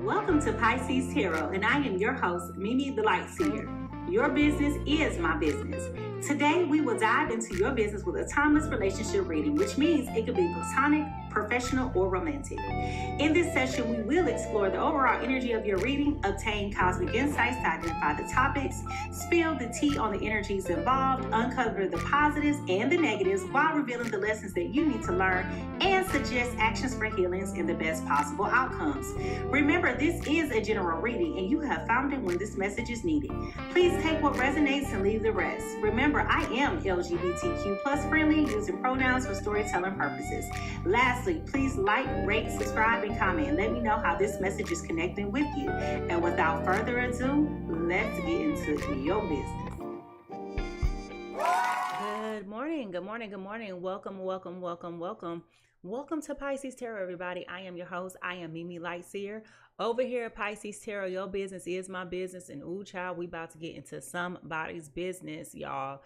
Welcome to PiSeas Tarot, and I am your host, Mimi Lightseer. Your business is my business. Today, we will dive into your business with a timeless relationship reading, which means it could be platonic, professional, or romantic. In this session, we will explore the overall energy of your reading, obtain cosmic insights to identify the topics, spill the tea on the energies involved, uncover the positives and the negatives while revealing the lessons that you need to learn, and suggest actions for healings and the best possible outcomes. Remember, this is a general reading, and you have found it when this message is needed. Please take what resonates and leave the rest. Remember, I am LGBTQ plus friendly, using pronouns for storytelling purposes. Lastly, please like, rate, subscribe, and comment. Let me know how this message is connecting with you. And without further ado, let's get into your business. Good morning, good morning, good morning. Welcome to PiSeas Tarot, everybody. I am your host. I am Mimi Lightseer. Over here at PiSeas Tarot, your business is my business. And ooh, child, we about to get into somebody's business, y'all.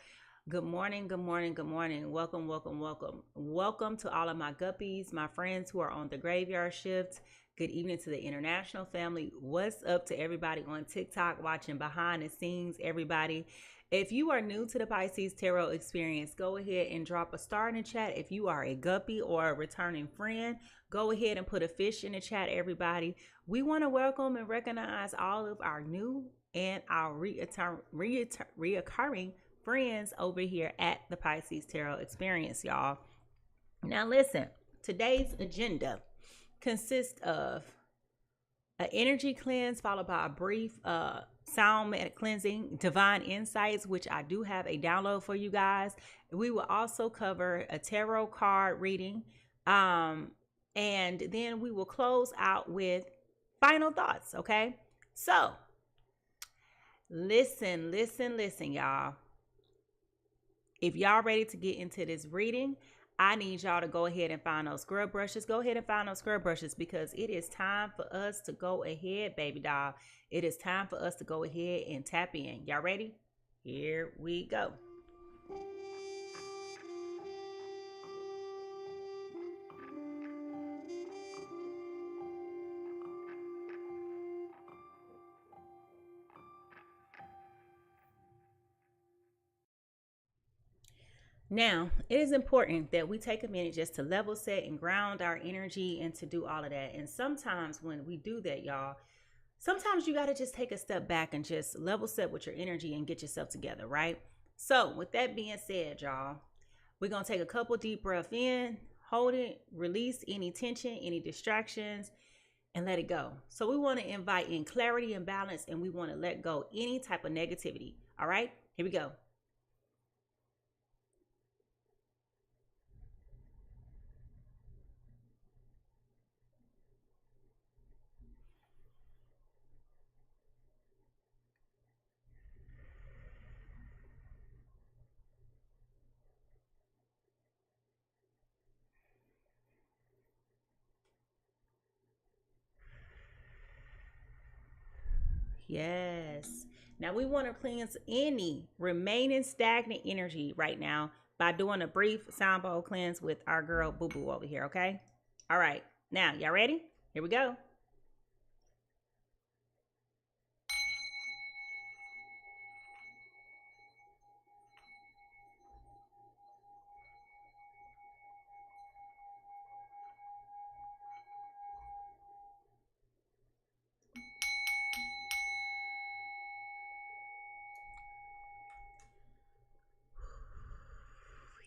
Good morning, good morning, good morning. Welcome to all of my guppies, my friends who are on the graveyard shift. Good evening to the international family. What's up to everybody on TikTok watching behind the scenes, everybody? If you are new to the PiSeas Tarot experience, go ahead and drop a star in the chat. If you are a guppy or a returning friend, go ahead and put a fish in the chat, everybody. We want to welcome and recognize all of our new and our reoccurring friends over here at the PiSeas Tarot experience, y'all. Now listen, today's agenda consists of an energy cleanse followed by a brief sound cleansing, divine insights, which I do have a download for you guys. We will also cover a tarot card reading, and then we will close out with final thoughts. Okay, so listen, y'all. If y'all ready to get into this reading, I need y'all to go ahead and find those scrub brushes. Go ahead and find those scrub brushes because it is time for us to go ahead, baby doll. It is time for us to go ahead and tap in. Y'all ready? Here we go. Now, it is important that we take a minute just to level set and ground our energy and to do all of that. And sometimes when we do that, y'all, sometimes you got to just take a step back and just level set with your energy and get yourself together, right? So with that being said, y'all, we're going to take a couple deep breaths in, hold it, release any tension, any distractions, and let it go. So we want to invite in clarity and balance, and we want to let go any type of negativity. All right, here we go. Yes. Now we want to cleanse any remaining stagnant energy right now by doing a brief sound bowl cleanse with our girl Boo Boo over here, okay? All right. Now, y'all ready? Here we go.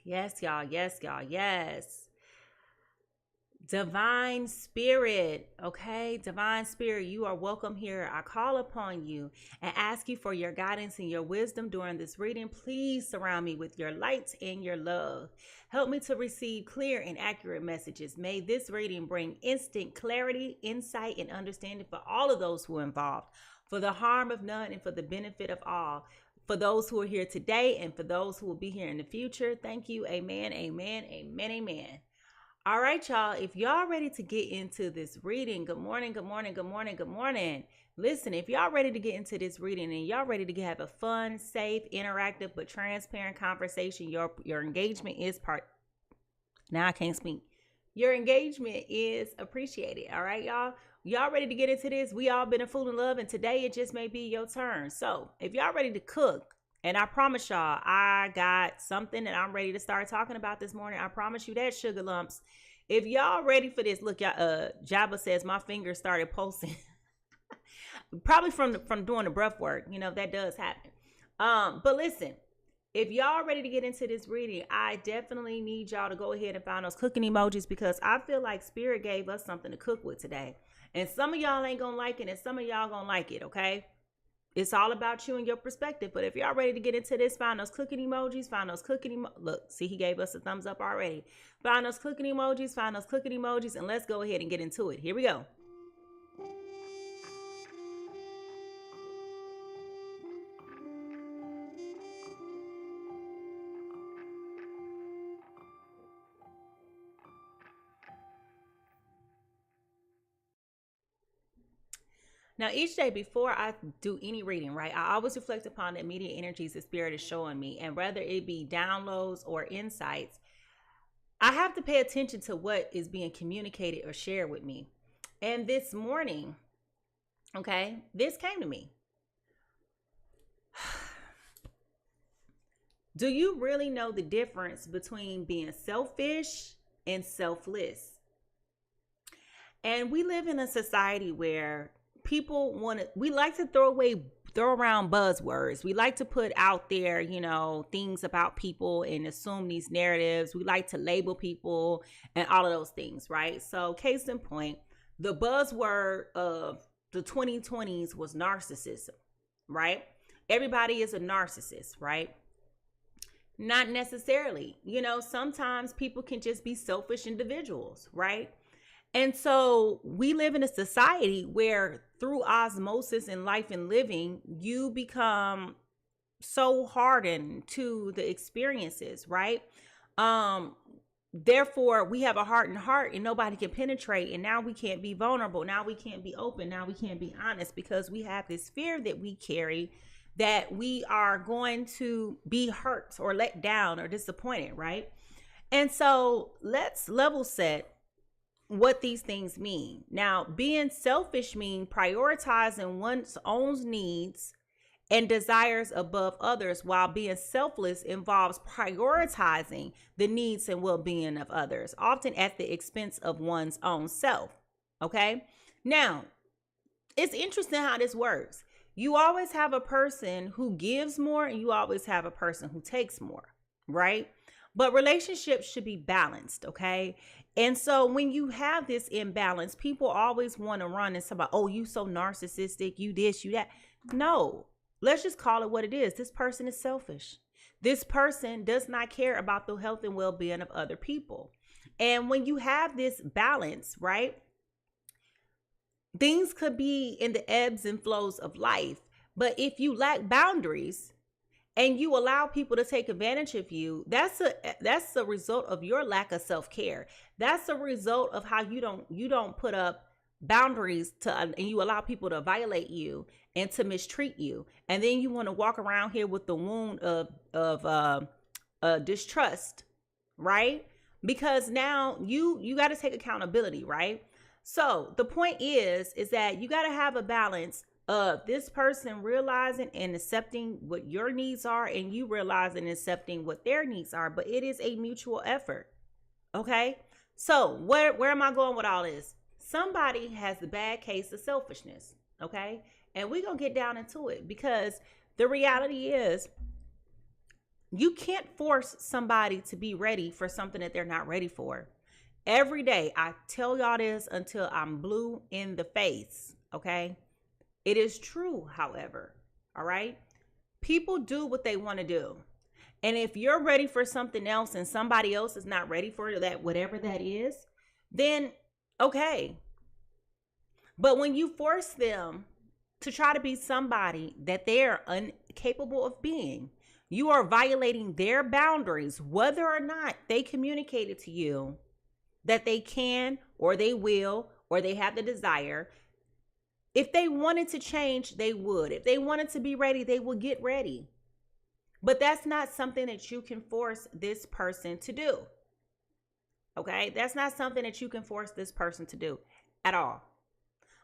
Yes, y'all. Yes, y'all. Yes. Divine Spirit, okay? Divine Spirit, you are welcome here. I call upon you and ask you for your guidance and your wisdom during this reading. Please surround me with your light and your love. Help me to receive clear and accurate messages. May this reading bring instant clarity, insight, and understanding for all of those who are involved, for the harm of none and for the benefit of all. For those who are here today and for those who will be here in the future, thank you. Amen, amen, amen, amen. All right, y'all, if y'all ready to get into this reading, good morning. Listen, if y'all ready to get into this reading and y'all ready to have a fun, safe, interactive, but transparent conversation, your engagement is Now I can't speak. Your engagement is appreciated. All right, y'all. Y'all ready to get into this? We all been a fool in love, and today it just may be your turn. So if y'all ready to cook, and I promise y'all, I got something that I'm ready to start talking about this morning. I promise you that, sugar lumps. If y'all ready for this, look, y'all, Jabba says my fingers started pulsing. Probably from doing the breath work. You know, that does happen. But listen, if y'all ready to get into this reading, I definitely need y'all to go ahead and find those cooking emojis, because I feel like Spirit gave us something to cook with today. And some of y'all ain't gonna like it, and some of y'all gonna like it, okay? It's all about you and your perspective. But if y'all ready to get into this, find those cooking emojis, find those cooking look, see, he gave us a thumbs up already. Find those cooking emojis, and let's go ahead and get into it. Here we go. Now, each day before I do any reading, right, I always reflect upon the immediate energies the Spirit is showing me. And whether it be downloads or insights, I have to pay attention to what is being communicated or shared with me. And this morning, okay, this came to me. Do you really know the difference between being selfish and selfless? And we live in a society where people we like to throw around buzzwords. We like to put out there, you know, things about people and assume these narratives. We like to label people and all of those things, right? So case in point, the buzzword of the 2020s was narcissism, right? Everybody is a narcissist, right? Not necessarily. You know, sometimes people can just be selfish individuals, right? And so we live in a society where through osmosis in life and living, you become so hardened to the experiences, right? Therefore, we have a hardened heart and nobody can penetrate. And now we can't be vulnerable. Now we can't be open. Now we can't be honest, because we have this fear that we carry that we are going to be hurt or let down or disappointed, right? And so let's level set what these things mean. Now, being selfish means prioritizing one's own needs and desires above others, while being selfless involves prioritizing the needs and well-being of others, often at the expense of one's own self. Okay? Now, it's interesting how this works. You always have a person who gives more, and you always have a person who takes more, right? But relationships should be balanced, okay? And so when you have this imbalance, people always want to run and say, oh, you so narcissistic, you this, you that. No, let's just call it what it is. This person is selfish. This person does not care about the health and well-being of other people. And when you have this balance, right, things could be in the ebbs and flows of life. But if you lack boundaries and you allow people to take advantage of you, that's a result of your lack of self-care. That's a result of how you don't put up boundaries and you allow people to violate you and to mistreat you. And then you want to walk around here with the wound of distrust, right? Because now you got to take accountability, right? So the point is that you got to have a balance of this person realizing and accepting what your needs are, and you realizing and accepting what their needs are. But it is a mutual effort. Okay. So where am I going with all this? Somebody has the bad case of selfishness. Okay. And we're going to get down into it, because the reality is you can't force somebody to be ready for something that they're not ready for. Every day I tell y'all this until I'm blue in the face. Okay. It is true, however, all right? People do what they want to do. And if you're ready for something else and somebody else is not ready for that, whatever that is, then okay. But when you force them to try to be somebody that they're incapable of being, you are violating their boundaries, whether or not they communicated to you that they can or they will or they have the desire. If they wanted to change, they would. If they wanted to be ready, they would get ready. But that's not something that you can force this person to do. Okay? That's not something that you can force this person to do at all.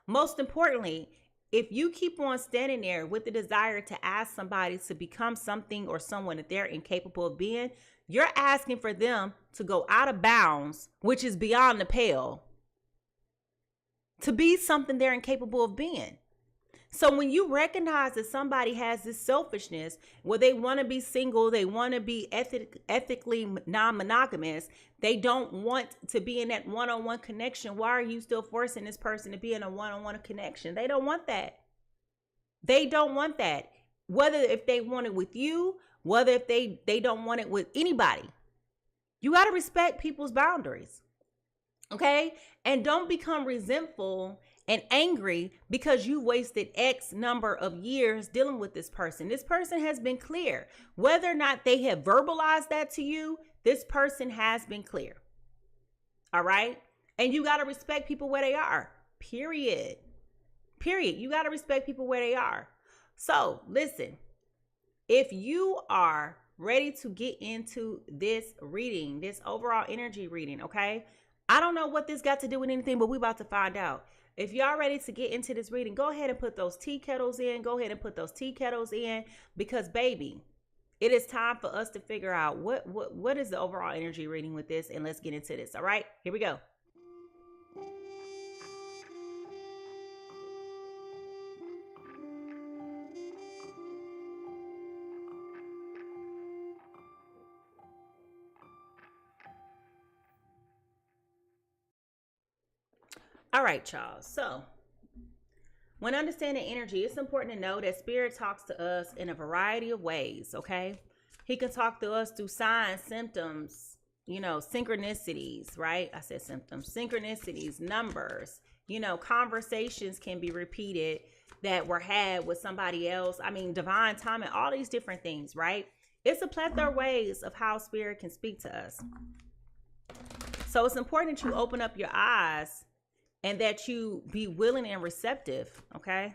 Most importantly, if you keep on standing there with the desire to ask somebody to become something or someone that they're incapable of being, you're asking for them to go out of bounds, which is beyond the pale, to be something they're incapable of being. So when you recognize that somebody has this selfishness where they want to be single, they want to be ethically non-monogamous, they don't want to be in that one-on-one connection, why are you still forcing this person to be in a one-on-one connection? They don't want that. They don't want that. Whether if they want it with you, whether if they don't want it with anybody. You got to respect people's boundaries. Okay? And don't become resentful and angry because you wasted X number of years dealing with this person. This person has been clear. Whether or not they have verbalized that to you, this person has been clear. All right? And you got to respect people where they are. Period. Period. You got to respect people where they are. So, listen. If you are ready to get into this reading, this overall energy reading, okay? I don't know what this got to do with anything, but we're about to find out. If y'all ready to get into this reading, go ahead and put those tea kettles in. Go ahead and put those tea kettles in because, baby, it is time for us to figure out what is the overall energy reading with this, and let's get into this. All right, here we go. All right, y'all. So when understanding energy, it's important to know that Spirit talks to us in a variety of ways, okay? He can talk to us through signs, symptoms, synchronicities, right? I said symptoms, synchronicities, numbers, conversations can be repeated that were had with somebody else. I mean, divine timing, all these different things, right? It's a plethora of ways of how Spirit can speak to us. So it's important that you open up your eyes and that you be willing and receptive, okay?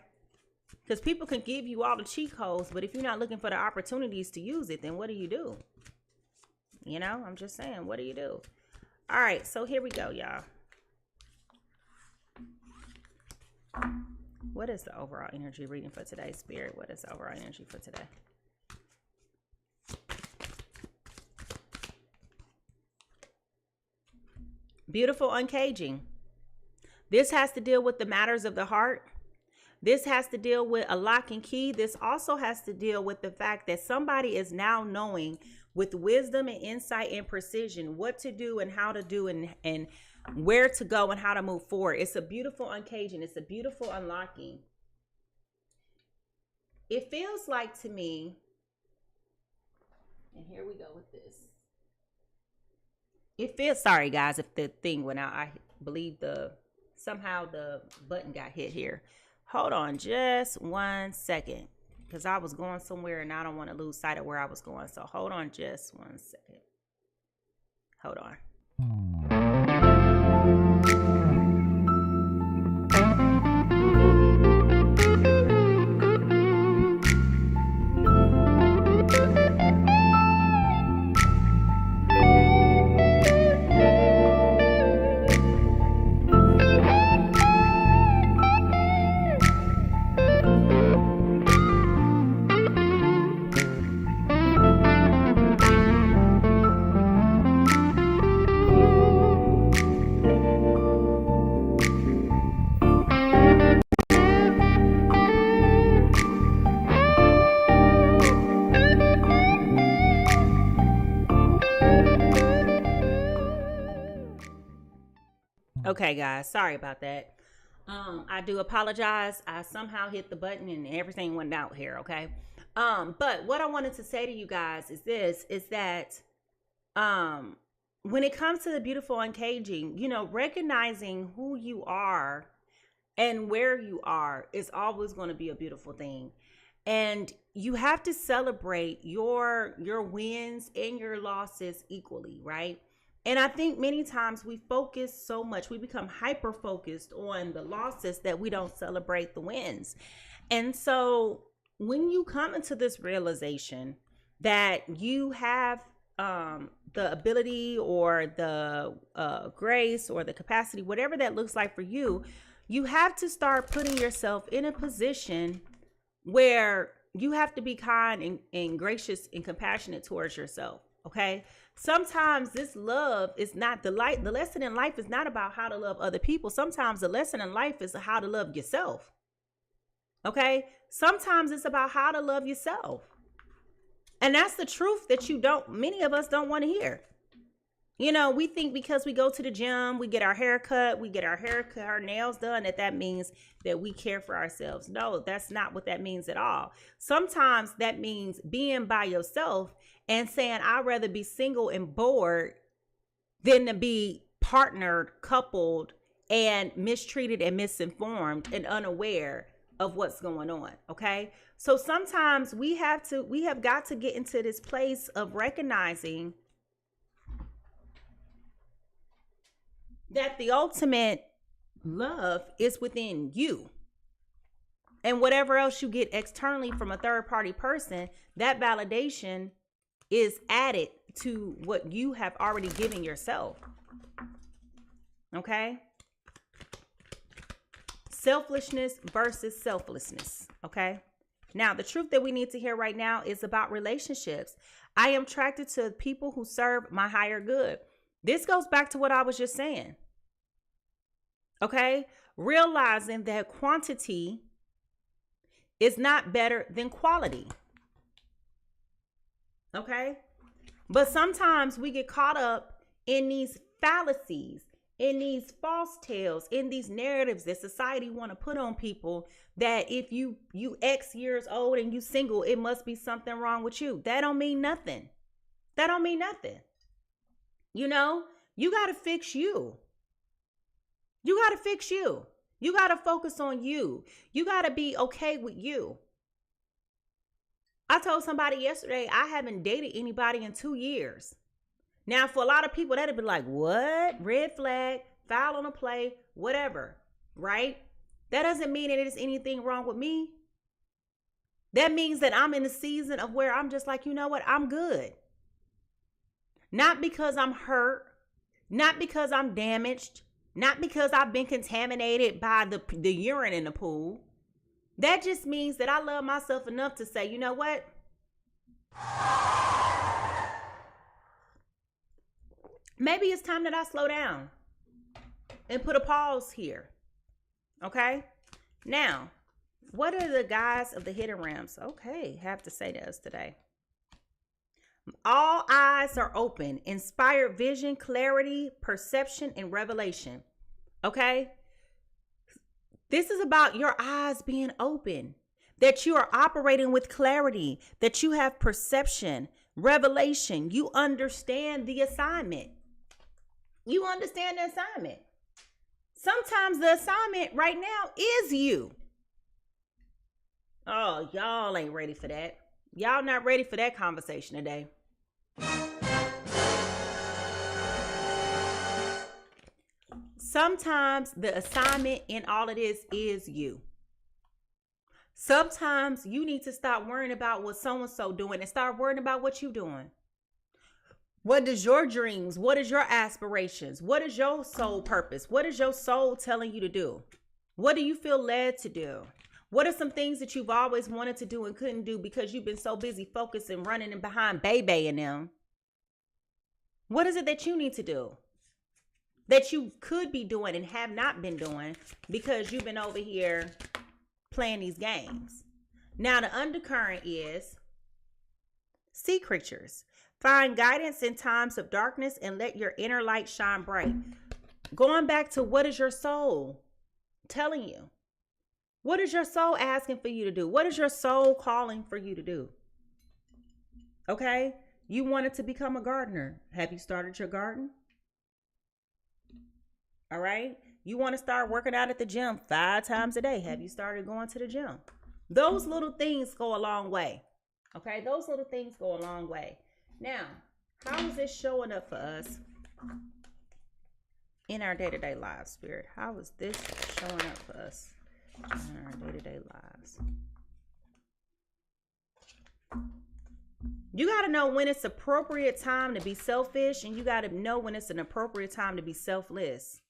Because people can give you all the cheat codes, but if you're not looking for the opportunities to use it, then what do you do? I'm just saying, what do you do? All right, so here we go, y'all. What is the overall energy reading for today, Spirit? What is the overall energy for today? Beautiful uncaging. This has to deal with the matters of the heart. This has to deal with a lock and key. This also has to deal with the fact that somebody is now knowing with wisdom and insight and precision what to do and how to do and where to go and how to move forward. It's a beautiful uncaging. It's a beautiful unlocking. It feels like to me, and here we go with this. It feels, sorry guys, if the thing went out. I believe somehow the button got hit here. Hold on just 1 second because I was going somewhere and I don't want to lose sight of where I was going. So hold on just 1 second. Hold on. Okay, guys, sorry about that. I do apologize. I somehow hit the button and everything went out here, okay? But what I wanted to say to you guys is that when it comes to the beautiful uncaging, recognizing who you are and where you are is always going to be a beautiful thing. And you have to celebrate your wins and your losses equally, right? And I think many times we focus so much, we become hyper focused on the losses that we don't celebrate the wins. And so when you come into this realization that you have the ability or the grace or the capacity, whatever that looks like for you, You have to start putting yourself in a position where you have to be kind and gracious and compassionate towards yourself. Okay. Sometimes this love is not the lesson in life is not about how to love other people. Sometimes the lesson in life is how to love yourself. Okay. Sometimes it's about how to love yourself. And that's the truth that many of us don't want to hear. You know, we think because we go to the gym, we get our hair cut, our nails done, that means that we care for ourselves. No, that's not what that means at all. Sometimes that means being by yourself and saying, I'd rather be single and bored than to be partnered, coupled, and mistreated and misinformed and unaware of what's going on. Okay. So sometimes we have got to get into this place of recognizing that the ultimate love is within you. And whatever else you get externally from a third party person, that validation is added to what you have already given yourself. Okay? Selfishness versus selflessness. Okay? Now, the truth that we need to hear right now is about relationships. I am attracted to people who serve my higher good. This goes back to what I was just saying. Okay? Realizing that quantity is not better than quality. Okay? But sometimes we get caught up in these fallacies, in these false tales, in these narratives that society want to put on people that if you X years old and you single, it must be something wrong with you. That don't mean nothing. That don't mean nothing. You know, you got to fix you. You got to fix you. You got to focus on you. You got to be okay with you. I told somebody yesterday, I haven't dated anybody in 2 years. Now, for a lot of people, that'd be like, what? Red flag, foul on a play, whatever, right? That doesn't mean that there's anything wrong with me. That means that I'm in a season of where I'm just like, you know what? I'm good. Not because I'm hurt, not because I'm damaged, not because I've been contaminated by the urine in the pool. That just means that I love myself enough to say, you know what? Maybe it's time that I slow down and put a pause here. Okay? Now, what are the guys of the hidden realms? Okay, have to say to us today. All eyes are open. Inspired vision, clarity, perception, and revelation. Okay? This is about your eyes being open. That you are operating with clarity. That you have perception, revelation. You understand the assignment. You understand the assignment. Sometimes the assignment right now is you. Oh, y'all ain't ready for that. Y'all not ready for that conversation today. Sometimes the assignment in all of this is you. Sometimes you need to stop worrying about what so-and-so doing and start worrying about what you doing. What is your dreams? What is your aspirations? What is your soul purpose? What is your soul telling you to do? What do you feel led to do? What are some things that you've always wanted to do and couldn't do because you've been so busy focusing, running and behind baby and them? What is it that you need to do that you could be doing and have not been doing because you've been over here playing these games? Now, the undercurrent is sea creatures. Find guidance in times of darkness and let your inner light shine bright. Going back to what is your soul telling you? What is your soul asking for you to do? What is your soul calling for you to do? Okay? You wanted to become a gardener. Have you started your garden? All right? You want to start working out at the gym 5 times a day. Have you started going to the gym? Those little things go a long way. Okay? Those little things go a long way. Now, how is this showing up for us in our day-to-day lives, Spirit? How is this showing up for us in our day-to-day lives? You got to know when it's appropriate time to be selfish, and you got to know when it's an appropriate time to be selfless.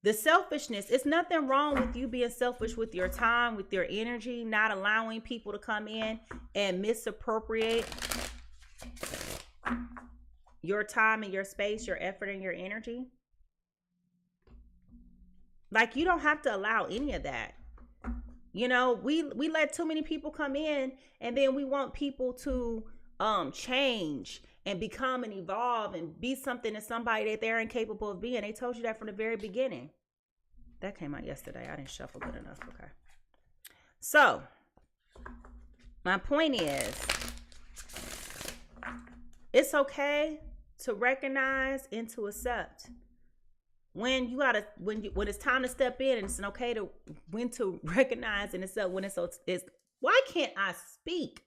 The selfishness, it's nothing wrong with you being selfish with your time, with your energy, not allowing people to come in and misappropriate your time and your space, your effort and your energy. Like, you don't have to allow any of that. You know, we let too many people come in, and then we want people to change and become and evolve and be something to somebody that they're incapable of being. They told you that from the very beginning. That came out yesterday. I didn't shuffle good enough. Okay. So, my point is, it's okay to recognize and to accept when it's time to step in, and it's okay to when to recognize and accept when it's why can't I speak?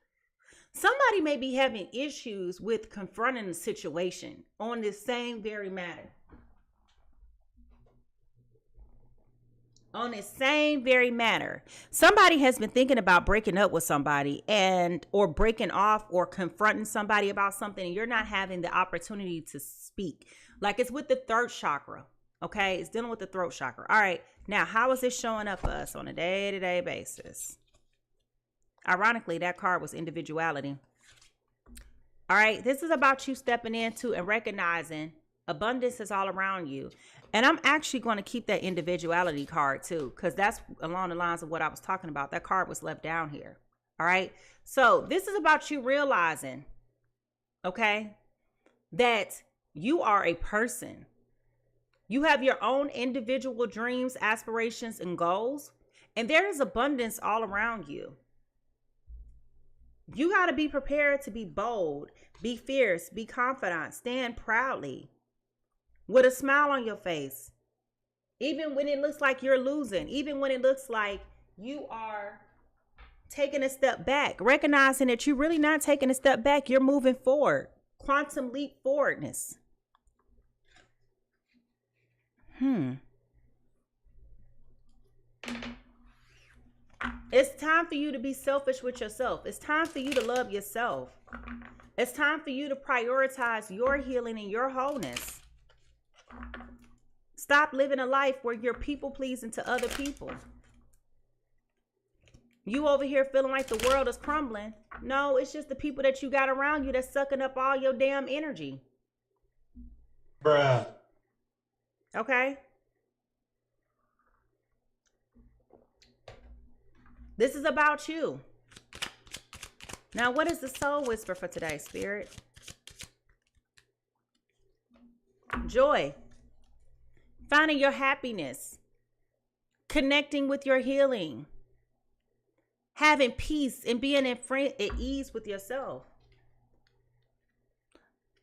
Somebody may be having issues with confronting the situation on this same very matter. On this same very matter. Somebody has been thinking about breaking up with somebody or breaking off or confronting somebody about something, and you're not having the opportunity to speak. Like, it's with the third chakra. Okay, it's dealing with the throat chakra. All right, now how is this showing up for us on a day-to-day basis? Ironically, that card was individuality. All right, this is about you stepping into and recognizing abundance is all around you. And I'm actually going to keep that individuality card too, because that's along the lines of what I was talking about. That card was left down here. All right, so this is about you realizing, okay, that you are a person. You have your own individual dreams, aspirations, and goals, and there is abundance all around you. You got to be prepared to be bold, be fierce, be confident, stand proudly with a smile on your face. Even when it looks like you're losing, even when it looks like you are taking a step back, recognizing that you're really not taking a step back, you're moving forward. Quantum leap forwardness. It's time for you to be selfish with yourself. It's time for you to love yourself. It's time for you to prioritize your healing and your wholeness. Stop living a life where you're people pleasing to other people. You over here feeling like the world is crumbling. No, it's just the people that you got around you that's sucking up all your damn energy. Bruh. Okay? This is about you. Now, what is the soul whisper for today, Spirit? Joy. Finding your happiness. Connecting with your healing. Having peace and being at ease with yourself.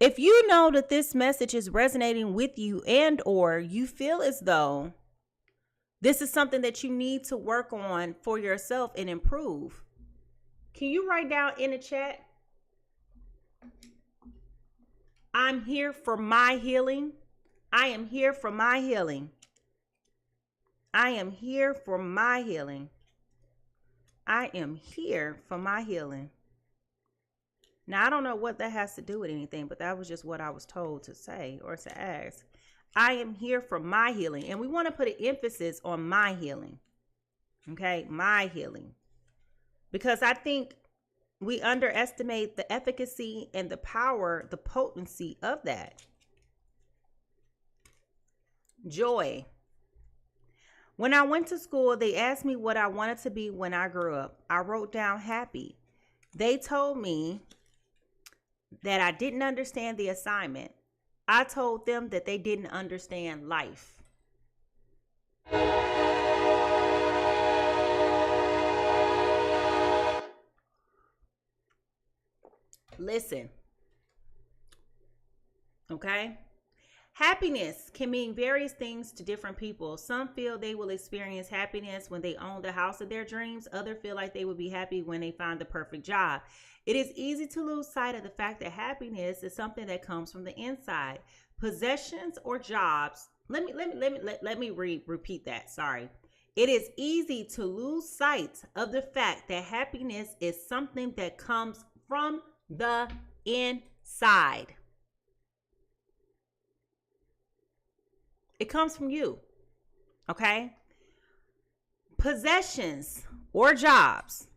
If you know that this message is resonating with you and or you feel as though this is something that you need to work on for yourself and improve, can you write down in the chat, I'm here for my healing. I am here for my healing. I am here for my healing. I am here for my healing. Now, I don't know what that has to do with anything, but that was just what I was told to say or to ask. I am here for my healing. And we want to put an emphasis on my healing. Okay, my healing. Because I think we underestimate the efficacy and the power, the potency of that. Joy. When I went to school, they asked me what I wanted to be when I grew up. I wrote down happy. They told me that I didn't understand the assignment. I told them that they didn't understand life. Listen. Okay? Happiness can mean various things to different people. Some feel they will experience happiness when they own the house of their dreams. Others feel like they will be happy when they find the perfect job. It is easy to lose sight of the fact that happiness is something that comes from the inside. Possessions or jobs. Let me repeat that. Sorry. It is easy to lose sight of the fact that happiness is something that comes from the inside. It comes from you. Okay? Possessions or jobs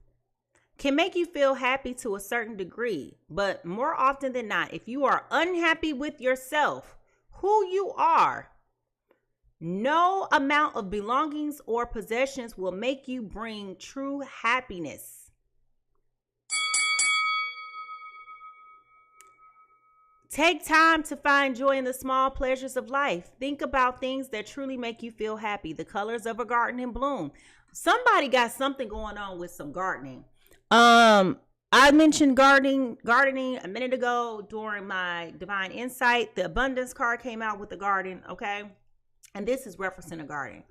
can make you feel happy to a certain degree, but more often than not, if you are unhappy with yourself, who you are, no amount of belongings or possessions will make you bring true happiness. Take time to find joy in the small pleasures of life. Think about things that truly make you feel happy. The colors of a garden in bloom. Somebody got something going on with some gardening. I mentioned gardening a minute ago during my divine insight. The abundance card came out with the garden, okay? And this is referencing a garden.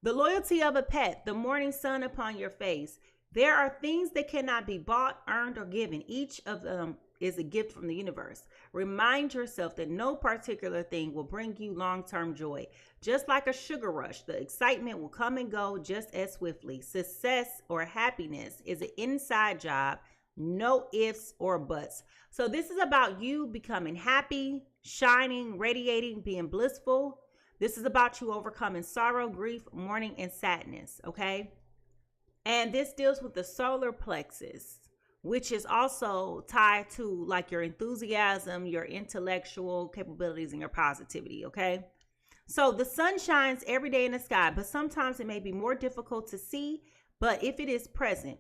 The loyalty of a pet, the morning sun upon your face. There are things that cannot be bought, earned, or given. Each of them is a gift from the universe. Remind yourself that no particular thing will bring you long-term joy. Just like a sugar rush, the excitement will come and go just as swiftly. Success or happiness is an inside job, no ifs or buts. So this is about you becoming happy, shining, radiating, being blissful. This is about you overcoming sorrow, grief, mourning, and sadness, okay? And this deals with the solar plexus, which is also tied to like your enthusiasm, your intellectual capabilities, and your positivity, okay? So the sun shines every day in the sky, but sometimes it may be more difficult to see, but if it is present,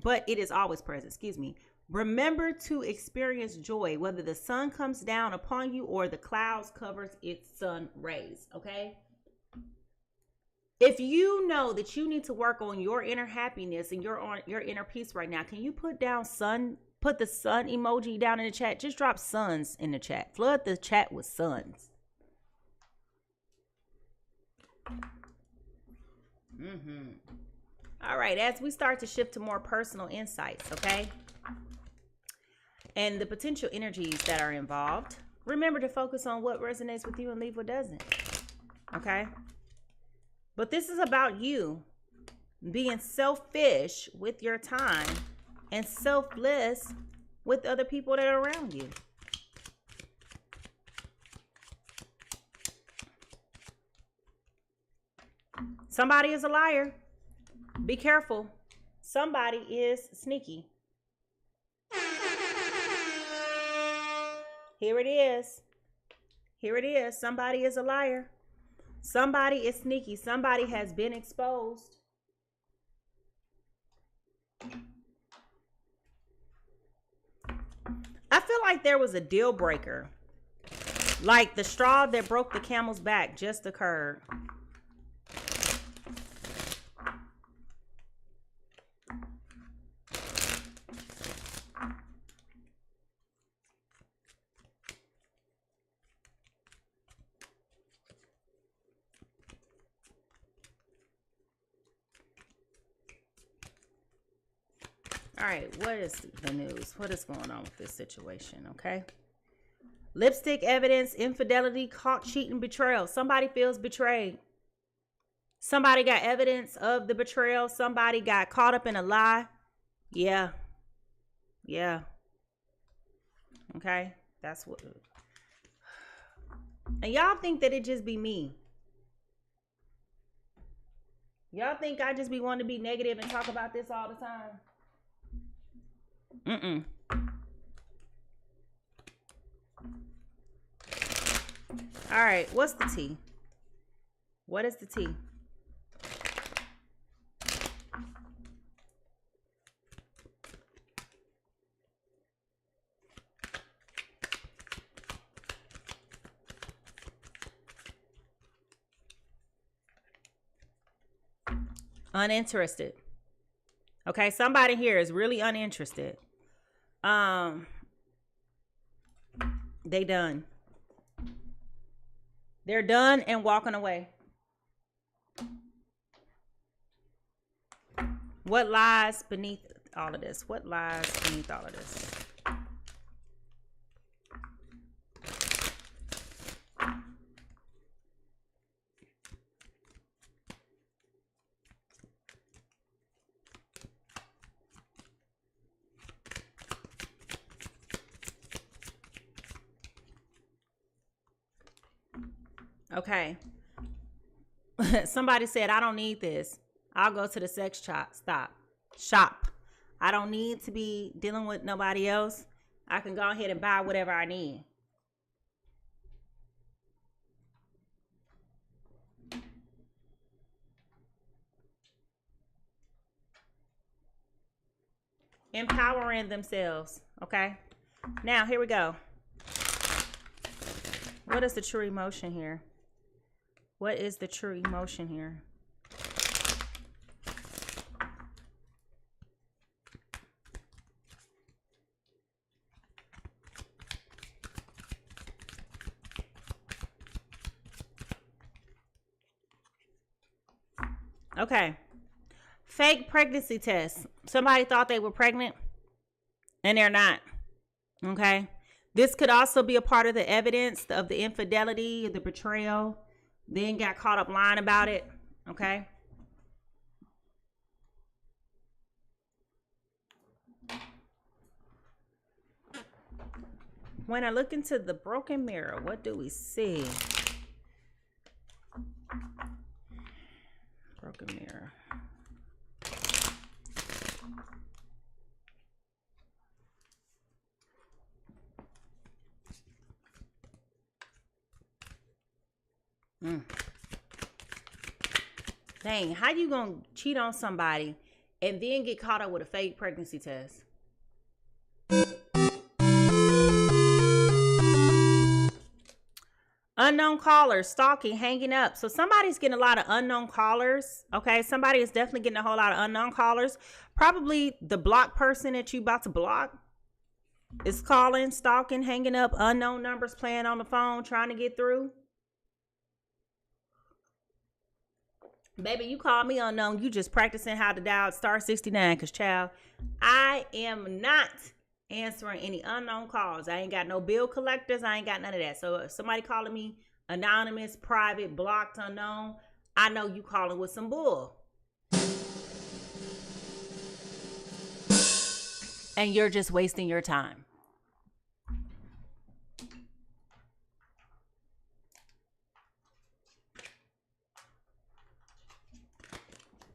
but it is always present, remember to experience joy, whether the sun comes down upon you or the clouds covers its sun rays, okay? If you know that you need to work on your inner happiness and your inner peace right now, can you put the sun emoji down in the chat? Just drop suns in the chat. Flood the chat with suns. All right, as we start to shift to more personal insights, okay? And the potential energies that are involved, remember to focus on what resonates with you and leave what doesn't, okay? But this is about you being selfish with your time and selfless with other people that are around you. Somebody is a liar. Be careful. Somebody is sneaky. Here it is. Here it is. Somebody is a liar. Somebody is sneaky. Somebody has been exposed. I feel like there was a deal breaker. Like the straw that broke the camel's back just occurred. All right, what is the news? What is going on with this situation, okay? Lipstick evidence, infidelity, caught cheating, betrayal. Somebody feels betrayed. Somebody got evidence of the betrayal. Somebody got caught up in a lie. Yeah. Yeah. Okay, that's what. And y'all think that it just be me. Y'all think I just be wanting to be negative and talk about this all the time? All right, what's the tea? What is the tea? Uninterested. Okay, somebody here is really uninterested. They done. They're done and walking away. What lies beneath all of this? What lies beneath all of this? Okay. Somebody said, I don't need this. I'll go to the sex shop. I don't need to be dealing with nobody else. I can go ahead and buy whatever I need. Empowering themselves. Okay. Now, here we go. What is the true emotion here? What is the true emotion here? Okay. Fake pregnancy test. Somebody thought they were pregnant and they're not. Okay. This could also be a part of the evidence of the infidelity, the betrayal. Then got caught up lying about it. Okay. When I look into the broken mirror, what do we see? Broken mirror. Dang, how you gonna cheat on somebody and then get caught up with a fake pregnancy test? Unknown callers, stalking, hanging up. So somebody's getting a lot of unknown callers. Okay, somebody is definitely getting a whole lot of unknown callers. Probably the block person that you about to block is calling, stalking, hanging up, unknown numbers, playing on the phone, trying to get through. Baby, you call me unknown. You just practicing how to dial star 69. Because, child, I am not answering any unknown calls. I ain't got no bill collectors. I ain't got none of that. So if somebody calling me anonymous, private, blocked, unknown, I know you calling with some bull. And you're just wasting your time.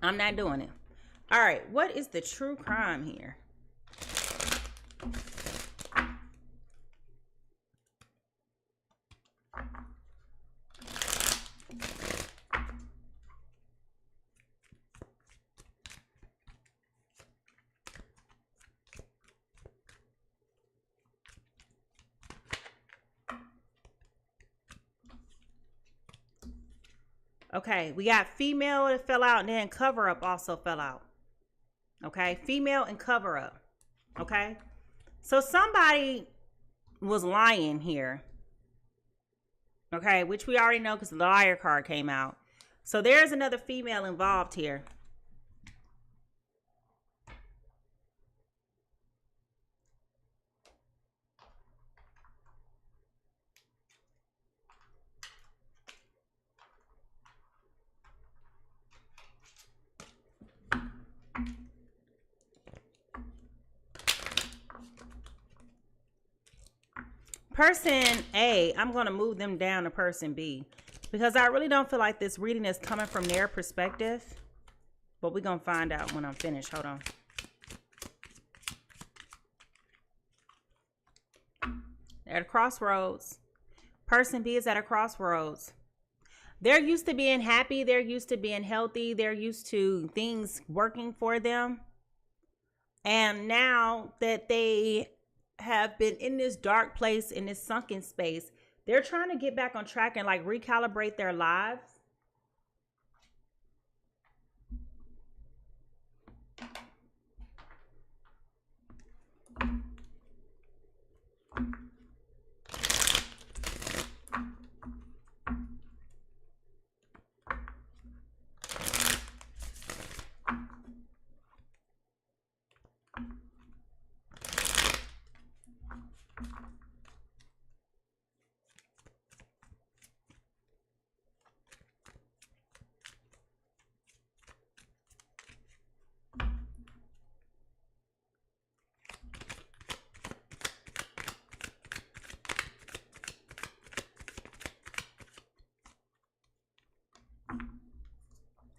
I'm not doing it. All right. What is the true crime here? Okay, we got female that fell out and then cover up also fell out. Okay, female and cover up. Okay, so somebody was lying here. Okay, which we already know because the liar card came out. So there's another female involved here. Person A, I'm going to move them down to person B because I really don't feel like this reading is coming from their perspective. But we're going to find out when I'm finished. Hold on. They're at a crossroads. Person B is at a crossroads. They're used to being happy. They're used to being healthy. They're used to things working for them. And now that they have been in this dark place, in this sunken space, they're trying to get back on track and like recalibrate their lives.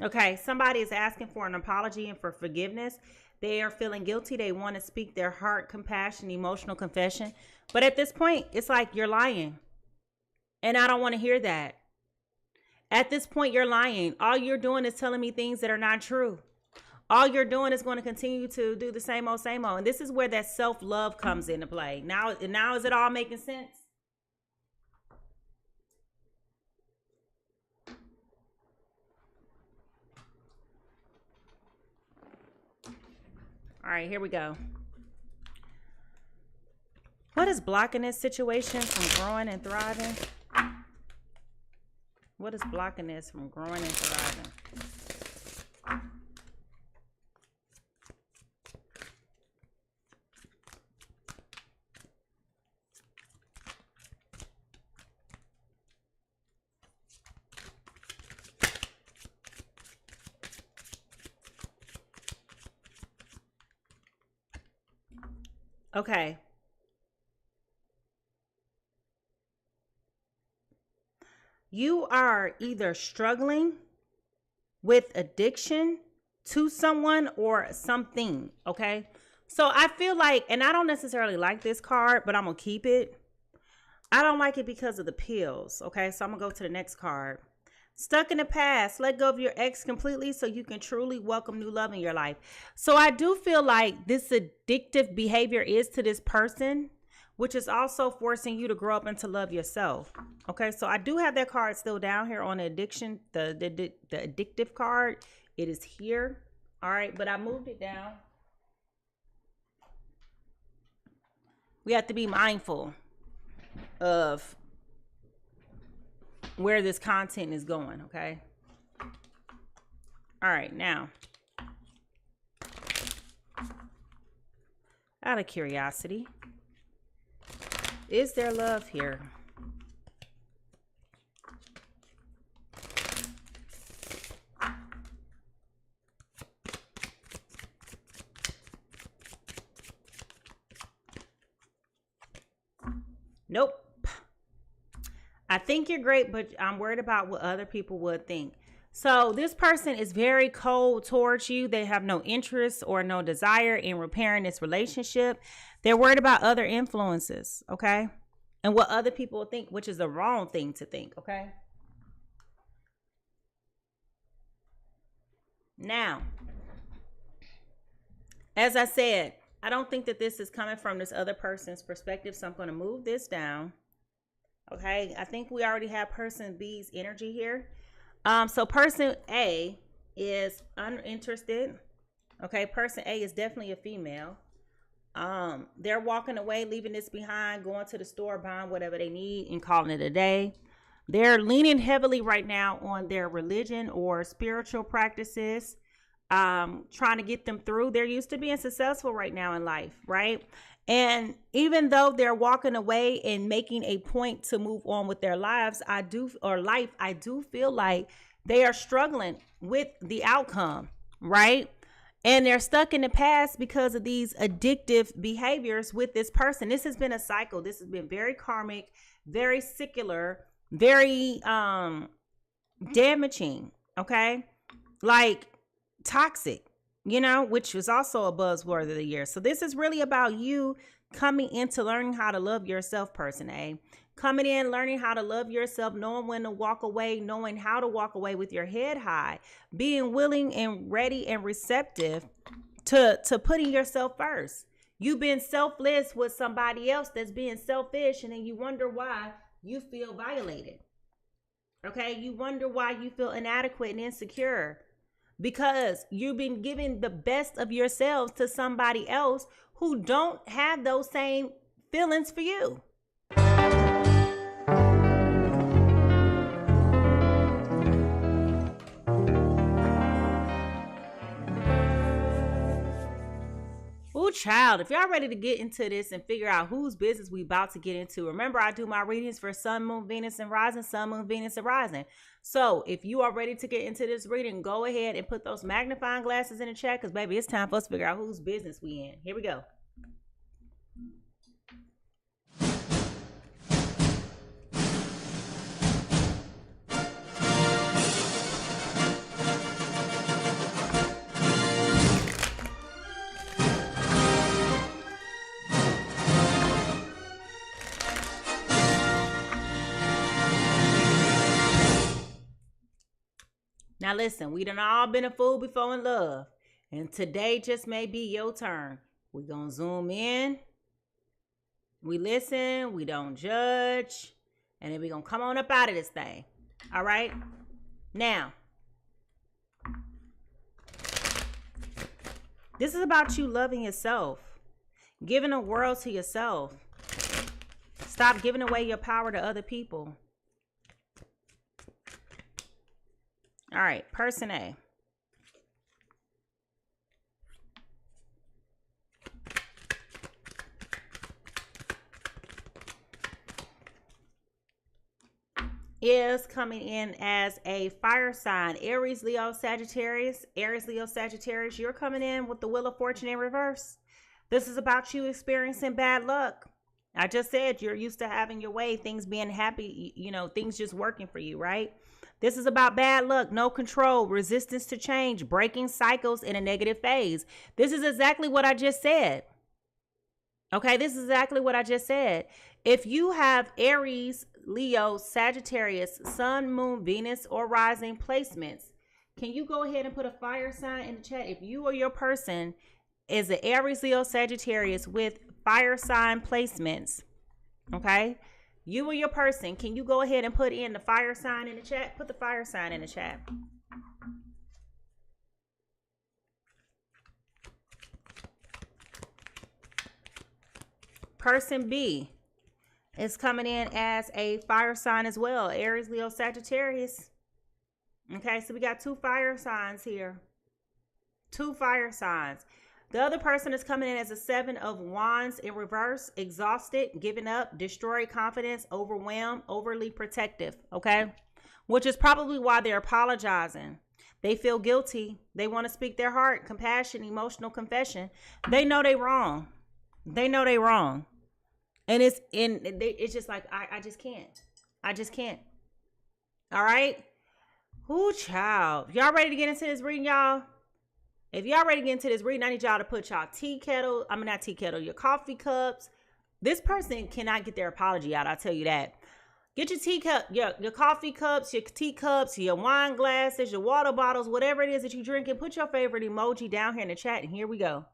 Okay, somebody is asking for an apology and for forgiveness. They are feeling guilty. They want to speak their heart, compassion, emotional confession. But at this point, it's like you're lying. And I don't want to hear that. At this point, you're lying. All you're doing is telling me things that are not true. All you're doing is going to continue to do the same old, same old. And this is where that self-love comes into play. Now is it all making sense? All right, here we go. What is blocking this situation from growing and thriving? What is blocking this from growing and thriving? Okay. You are either struggling with addiction to someone or something, okay? So I feel like, and I don't necessarily like this card, but I'm going to keep it. I don't like it because of the pills, okay? So I'm going to go to the next card. Stuck in the past, let go of your ex completely so you can truly welcome new love in your life. So I do feel like this addictive behavior is to this person, which is also forcing you to grow up and to love yourself. Okay, so I do have that card still down here on the addiction, the addictive card. It is here. All right, but I moved it down. We have to be mindful of where this content is going, okay? All right, now, out of curiosity, is there love here? Nope. I think you're great, but I'm worried about what other people would think. So this person is very cold towards you. They have no interest or no desire in repairing this relationship. They're worried about other influences, okay? And what other people will think, which is the wrong thing to think, okay? Now, as I said, I don't think that this is coming from this other person's perspective, so I'm going to move this down. Okay, I think we already have person B's energy here. So person A is uninterested. Okay, person A is definitely a female. They're walking away, leaving this behind, going to the store, buying whatever they need and calling it a day. They're leaning heavily right now on their religion or spiritual practices, trying to get them through. They're used to being successful right now in life, right? And even though they're walking away and making a point to move on with their lives, I do feel like they are struggling with the outcome, right? And they're stuck in the past because of these addictive behaviors with this person. This has been a cycle. This has been very karmic, very secular, very damaging, okay? Like toxic. You know, which was also a buzzword of the year. So this is really about you coming into learning how to love yourself, person A. Coming in, learning how to love yourself, knowing when to walk away, knowing how to walk away with your head high, being willing and ready and receptive to putting yourself first. You've been selfless with somebody else that's being selfish, and then you wonder why you feel violated. Okay, you wonder why you feel inadequate and insecure. Because you've been giving the best of yourselves to somebody else who don't have those same feelings for you. Ooh, child, if y'all ready to get into this and figure out whose business we about to get into, remember I do my readings for Sun, Moon, Venus, and Rising, Sun, Moon, Venus, and Rising. So if you are ready to get into this reading, go ahead and put those magnifying glasses in the chat because, baby, it's time for us to figure out whose business we in. Here we go. Now listen, we done all been a fool before in love. And today just may be your turn. We gonna zoom in. We listen. We don't judge. And then we gonna come on up out of this thing. All right? Now, this is about you loving yourself. Giving the world to yourself. Stop giving away your power to other people. All right, person A. Is coming in as a fire sign. Aries, Leo, Sagittarius. Aries, Leo, Sagittarius. You're coming in with the Wheel of Fortune in reverse. This is about you experiencing bad luck. I just said you're used to having your way, things being happy, you know, things just working for you, right? This is about bad luck, no control, resistance to change, breaking cycles in a negative phase. This is exactly what I just said. Okay, this is exactly what I just said. If you have Aries, Leo, Sagittarius, Sun, Moon, Venus, or rising placements, can you go ahead and put a fire sign in the chat? If you or your person is an Aries, Leo, Sagittarius with fire sign placements, okay? You or your person, can you go ahead and put in the fire sign in the chat? Put the fire sign in the chat. Person B is coming in as a fire sign as well. Aries, Leo, Sagittarius. Okay, so we got two fire signs here. Two fire signs. The other person is coming in as a 7 of Wands in reverse, exhausted, giving up, destroyed confidence, overwhelmed, overly protective, okay? Which is probably why they're apologizing. They feel guilty. They want to speak their heart, compassion, emotional confession. They know they wrong. They know they wrong. And it's just like, I just can't. I just can't. All right? Ooh, child. Y'all ready to get into this reading, y'all? If y'all ready to get into this reading, I need y'all to put y'all your coffee cups. This person cannot get their apology out, I'll tell you that. Get your teacup, your coffee cups, your teacups, your wine glasses, your water bottles, whatever it is that you drink, and put your favorite emoji down here in the chat, and here we go.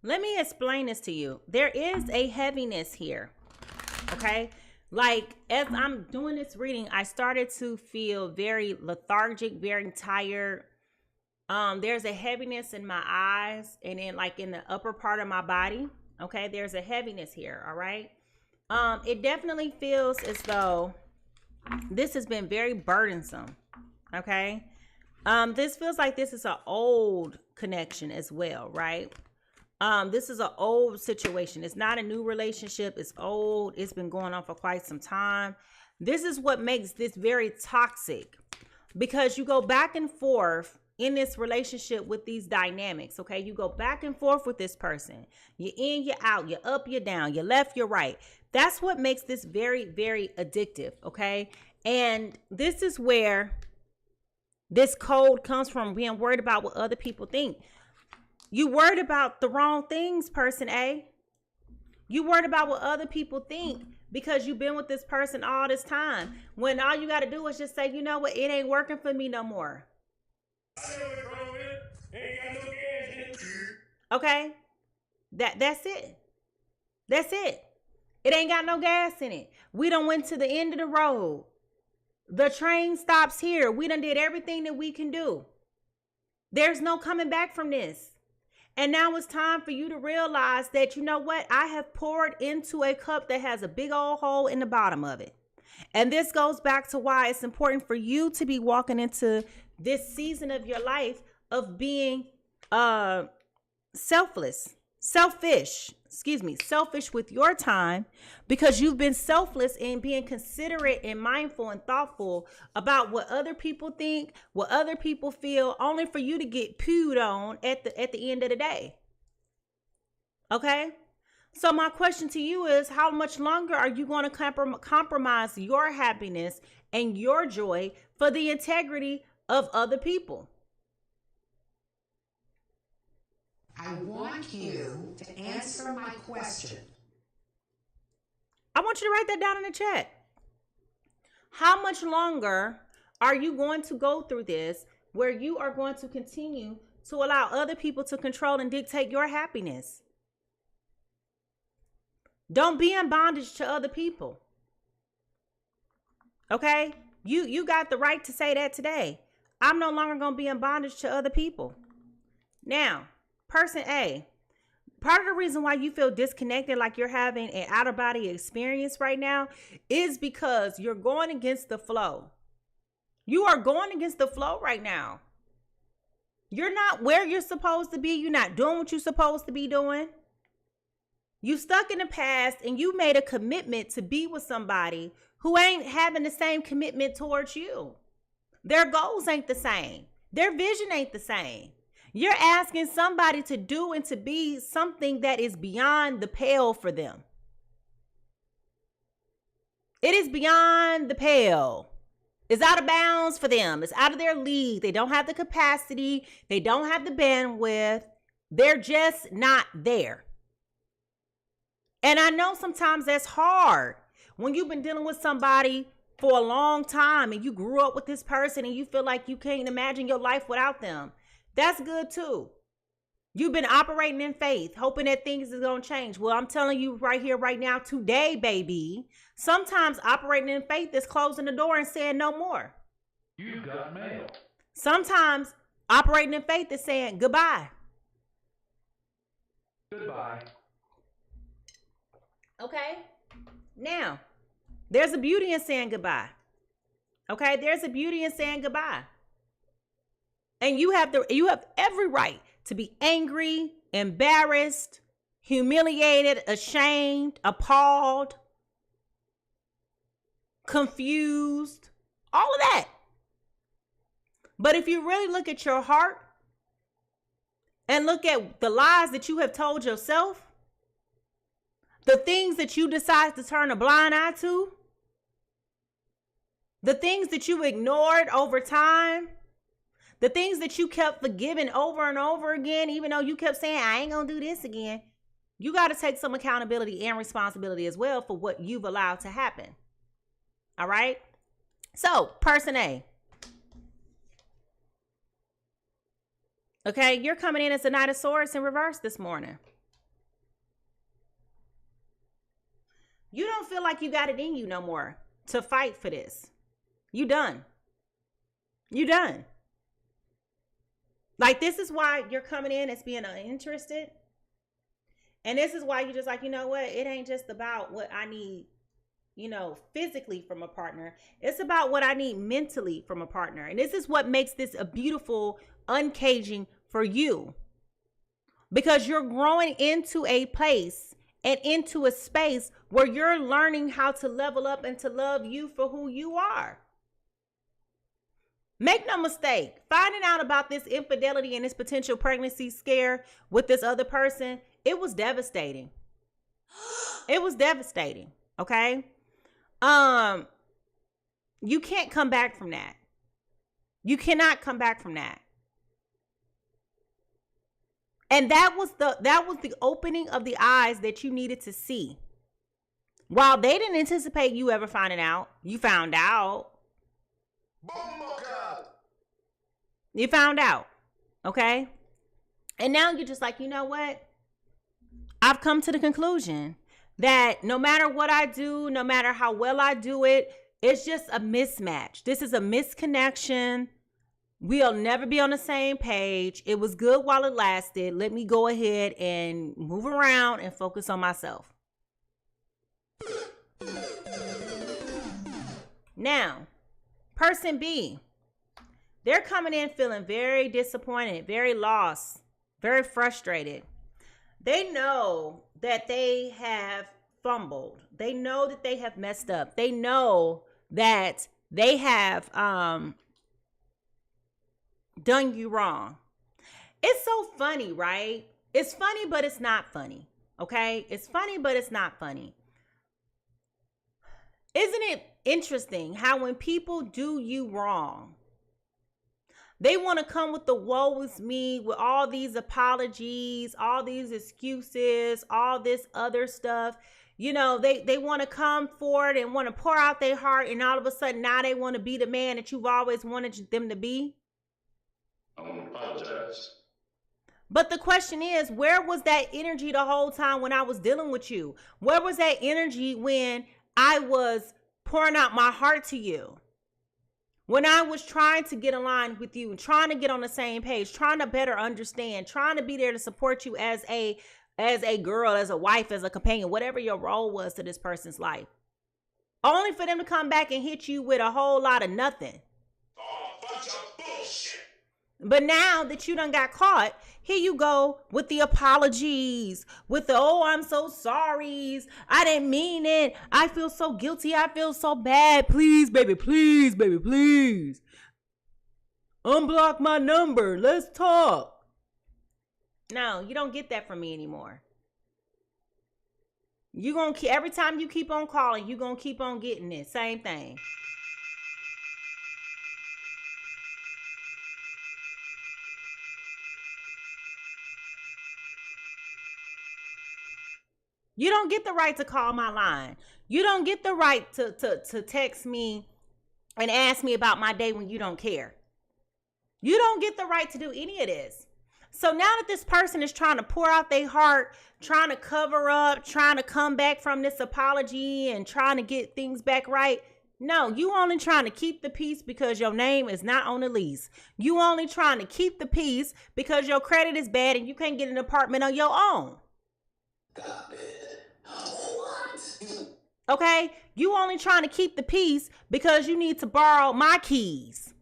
Let me explain this to you. There is a heaviness here, okay? Like, as I'm doing this reading, I started to feel very lethargic, very tired. There's a heaviness in my eyes and in like in the upper part of my body, okay? There's a heaviness here, all right? It definitely feels as though this has been very burdensome, okay? This feels like this is an old connection as well, right? This is an old situation. It's not a new relationship. It's old. It's been going on for quite some time. This is what makes this very toxic, because you go back and forth in this relationship with these dynamics. Okay. You go back and forth with this person. You're in, you're out, you're up, you're down, you're left, you're right. That's what makes this very, very addictive. Okay. And this is where this code comes from, being worried about what other people think. You worried about the wrong things, person A. You worried about what other people think because you've been with this person all this time. When all you got to do is just say, you know what, it ain't working for me no more. Okay? That's it. That's it. It ain't got no gas in it. We done went to the end of the road. The train stops here. We done did everything that we can do. There's no coming back from this. And now it's time for you to realize that, you know what? I have poured into a cup that has a big old hole in the bottom of it. And this goes back to why it's important for you to be walking into this season of your life of being selfish with your time, because you've been selfless in being considerate and mindful and thoughtful about what other people think, what other people feel, only for you to get pooed on at the end of the day. Okay? So my question to you is, how much longer are you going to compromise your happiness and your joy for the integrity of other people? I want you to answer my question. I want you to write that down in the chat. How much longer are you going to go through this where you are going to continue to allow other people to control and dictate your happiness? Don't be in bondage to other people. Okay? You got the right to say that today. I'm no longer going to be in bondage to other people. Now, person A, part of the reason why you feel disconnected, like you're having an out-of-body experience right now, is because you're going against the flow. You are going against the flow right now. You're not where you're supposed to be. You're not doing what you're supposed to be doing. You stuck in the past and you made a commitment to be with somebody who ain't having the same commitment towards you. Their goals ain't the same. Their vision ain't the same. You're asking somebody to do and to be something that is beyond the pale for them. It is beyond the pale. It's out of bounds for them. It's out of their league. They don't have the capacity. They don't have the bandwidth. They're just not there. And I know sometimes that's hard when you've been dealing with somebody for a long time and you grew up with this person and you feel like you can't imagine your life without them. That's good too. You've been operating in faith, hoping that things is going to change. Well, I'm telling you right here, right now, today, baby, sometimes operating in faith is closing the door and saying no more. You got mail. Sometimes operating in faith is saying goodbye. Goodbye. Okay? Now, there's a beauty in saying goodbye. Okay? There's a beauty in saying goodbye. And you have every right to be angry, embarrassed, humiliated, ashamed, appalled, confused, all of that. But if you really look at your heart and look at the lies that you have told yourself, the things that you decide to turn a blind eye to, the things that you ignored over time, the things that you kept forgiving over and over again, even though you kept saying, I ain't gonna do this again, you got to take some accountability and responsibility as well for what you've allowed to happen. All right? So, person A. Okay, you're coming in as the Knight of Swords in reverse this morning. You don't feel like you got it in you no more to fight for this. You done. You done. Like, this is why you're coming in as being uninterested. And this is why you're just like, you know what? It ain't just about what I need, physically from a partner. It's about what I need mentally from a partner. And this is what makes this a beautiful uncaging for you. Because you're growing into a place and into a space where you're learning how to level up and to love you for who you are. Make no mistake, finding out about this infidelity and this potential pregnancy scare with this other person, it was devastating. It was devastating, okay? You can't come back from that. You cannot come back from that. And that was the opening of the eyes that you needed to see. While they didn't anticipate you ever finding out, you found out. You found out, okay? And now you're just like, you know what? I've come to the conclusion that no matter what I do, no matter how well I do it, it's just a mismatch. This is a misconnection. We'll never be on the same page. It was good while it lasted. Let me go ahead and move around and focus on myself. Now, person B, they're coming in feeling very disappointed, very lost, very frustrated. They know that they have fumbled. They know that they have messed up. They know that they have done you wrong. It's so funny, right? It's funny, but it's not funny. Okay? It's funny, but it's not funny. Isn't it interesting how when people do you wrong, they want to come with the woe is me, with all these apologies, all these excuses, all this other stuff. You know, they want to come forward and want to pour out their heart, and all of a sudden now they want to be the man that you've always wanted them to be. I want to apologize. But the question is, where was that energy the whole time when I was dealing with you? Where was that energy when I was pouring out my heart to you? When I was trying to get aligned with you, trying to get on the same page, trying to better understand, trying to be there to support you as a girl, as a wife, as a companion, whatever your role was to this person's life. Only for them to come back and hit you with a whole lot of nothing. Oh, bunch of bullshit. But now that you done got caught, here you go with the apologies, with the, oh, I'm so sorry, I didn't mean it, I feel so guilty, I feel so bad, please, baby, please, baby, please. Unblock my number, let's talk. No, you don't get that from me anymore. You gonna keep, every time you keep on calling, you gonna keep on getting it, same thing. You don't get the right to call my line. You don't get the right to text me and ask me about my day when you don't care. You don't get the right to do any of this. So now that this person is trying to pour out their heart, trying to cover up, trying to come back from this apology and trying to get things back right, no, you only trying to keep the peace because your name is not on the lease. You only trying to keep the peace because your credit is bad and you can't get an apartment on your own. What? Okay, you only trying to keep the peace because you need to borrow my keys.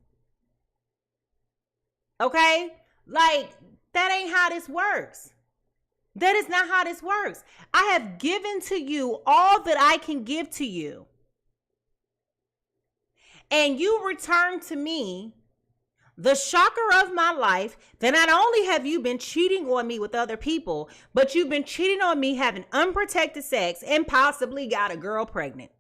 Okay, like that ain't how this works. That is not how this works. I have given to you all that I can give to you, and you return to me the shocker of my life, that not only have you been cheating on me with other people, but you've been cheating on me having unprotected sex and possibly got a girl pregnant.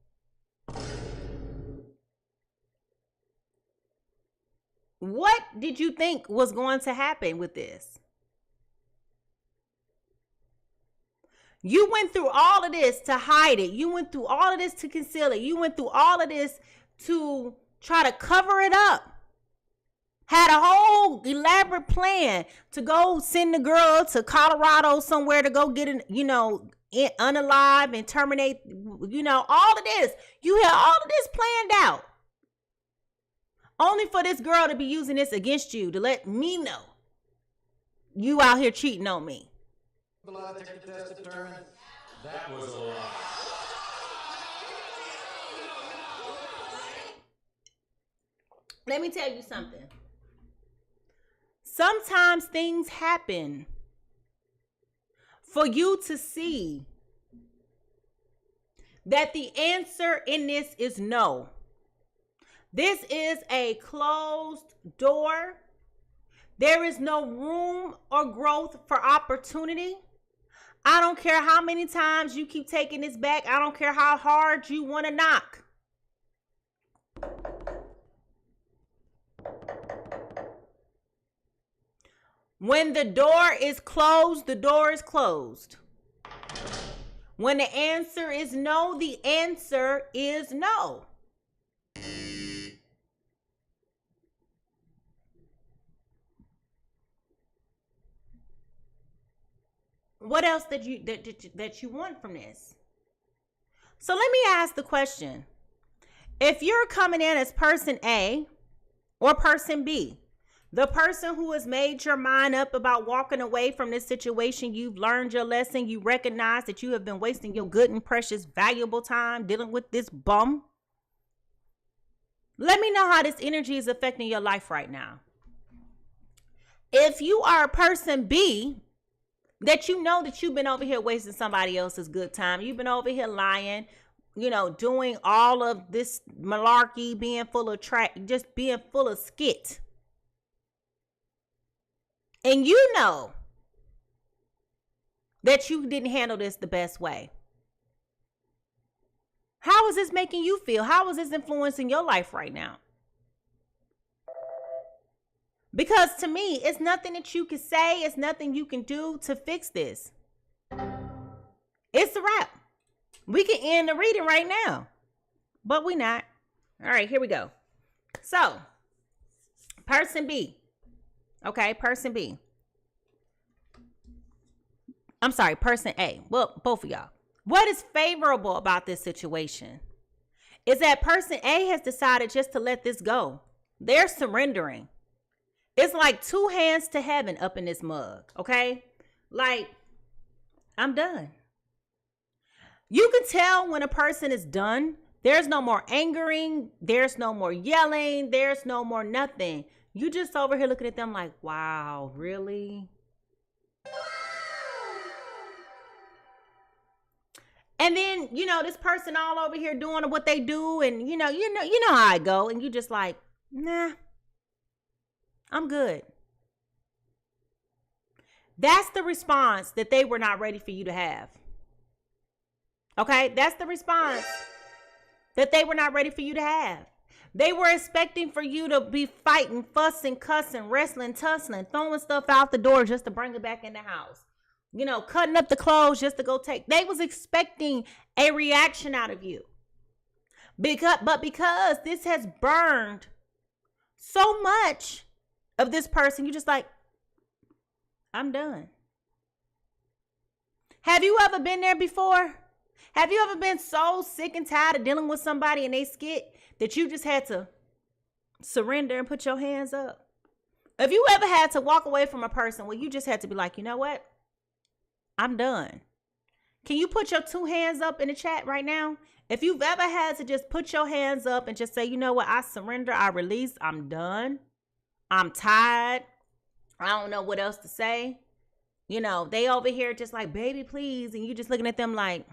What did you think was going to happen with this? You went through all of this to hide it. You went through all of this to conceal it. You went through all of this to try to cover it up. Had a whole elaborate plan to go send the girl to Colorado somewhere to go get, unalive and terminate, all of this. You had all of this planned out. Only for this girl to be using this against you, to let me know you out here cheating on me. That was a lie. Let me tell you something. Sometimes things happen for you to see that the answer in this is no. This is a closed door. There is no room or growth for opportunity. I don't care how many times you keep taking this back. I don't care how hard you want to knock. When the door is closed, the door is closed. When the answer is no, the answer is no. What else that you want from this? So let me ask the question. If you're coming in as person A or person B, the person who has made your mind up about walking away from this situation, you've learned your lesson, you recognize that you have been wasting your good and precious, valuable time dealing with this bum. Let me know how this energy is affecting your life right now. If you are a person B, that you know that you've been over here wasting somebody else's good time, you've been over here lying, doing all of this malarkey, being full of just being full of skit. And that you didn't handle this the best way? How is this making you feel? How is this influencing your life right now? Because to me, it's nothing that you can say. It's nothing you can do to fix this. It's a wrap. We can end the reading right now, but we not. All right, here we go. So, person B. Okay, person B. I'm sorry, person A. Well, both of y'all. What is favorable about this situation is that person A has decided just to let this go. They're surrendering. It's like 2 hands to heaven up in this mug, okay? Like, I'm done. You can tell when a person is done. There's no more angering. There's no more yelling. There's no more nothing. You just over here looking at them like, wow, really? And then, you know, this person all over here doing what they do, and you know how I go, and you just like, nah, I'm good. That's the response that they were not ready for you to have. Okay, that's the response that they were not ready for you to have. They were expecting for you to be fighting, fussing, cussing, wrestling, tussling, throwing stuff out the door just to bring it back in the house. You know, cutting up the clothes just to go take. They was expecting a reaction out of you. But because this has burned so much of this person, you just like, I'm done. Have you ever been there before? Have you ever been so sick and tired of dealing with somebody and they skit that you just had to surrender and put your hands up? Have you ever had to walk away from a person where you just had to be like, you know what? I'm done. Can you put your 2 hands up in the chat right now? If you've ever had to just put your hands up and just say, you know what? I surrender. I release. I'm done. I'm tired. I don't know what else to say. You know, they over here just like, baby, please. And you just looking at them like,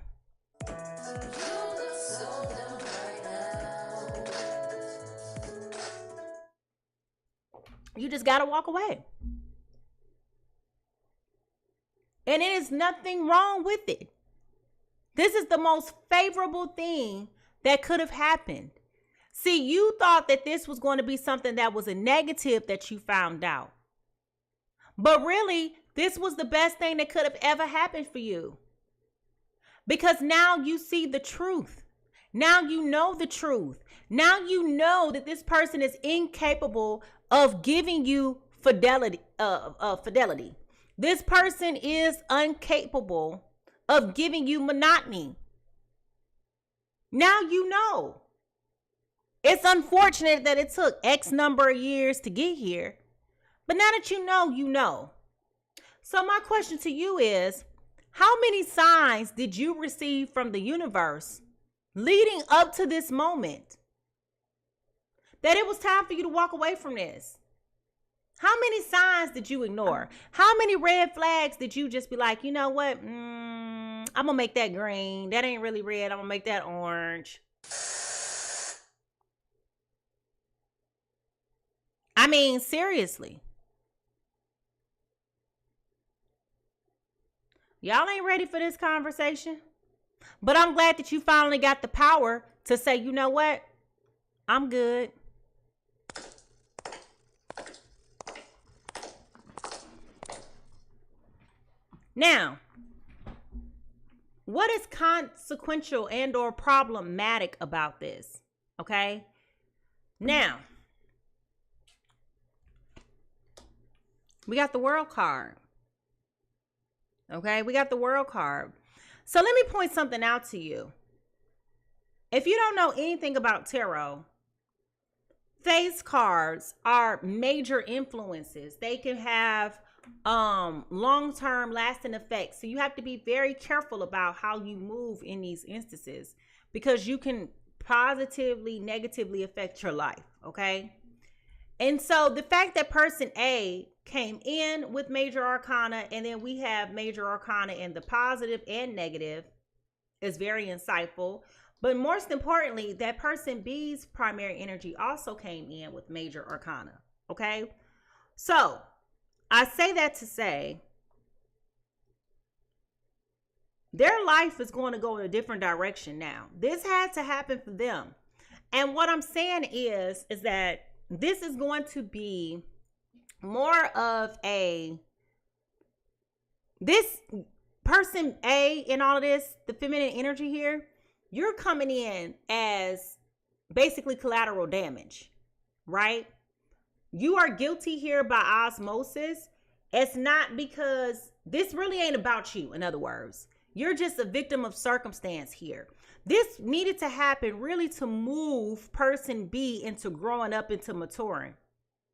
you just got to walk away. And it is nothing wrong with it. This is the most favorable thing that could have happened. See, you thought that this was going to be something that was a negative that you found out. But really, this was the best thing that could have ever happened for you. Because now you see the truth. Now you know the truth. Now you know that this person is incapable of giving you fidelity. This person is incapable of giving you monotony. Now you know. It's unfortunate that it took X number of years to get here. But now that you know, you know. So my question to you is, how many signs did you receive from the universe leading up to this moment that it was time for you to walk away from this? How many signs did you ignore? How many red flags did you just be like, you know what? I'm going to make that green. That ain't really red. I'm going to make that orange. I mean, seriously. Y'all ain't ready for this conversation. But I'm glad that you finally got the power to say, you know what? I'm good. Now, what is consequential and or problematic about this? Okay. Now, we got the World card. Okay, we got the World card. So let me point something out to you. If you don't know anything about tarot, face cards are major influences. They can have long-term lasting effects. So you have to be very careful about how you move in these instances, because you can positively, negatively affect your life. Okay. And so the fact that person A came in with major arcana, and then we have major arcana in the positive and negative, is very insightful. But most importantly, that person B's primary energy also came in with major arcana. Okay. So I say that to say Their life is going to go in a different direction now. This had to happen for them. And what I'm saying is that this is going to be more of this person A in all of this, the feminine energy here, you're coming in as basically collateral damage, right? You are guilty here by osmosis. It's not because this really ain't about you. In other words, you're just a victim of circumstance here. This needed to happen really to move person B into growing up, into maturing,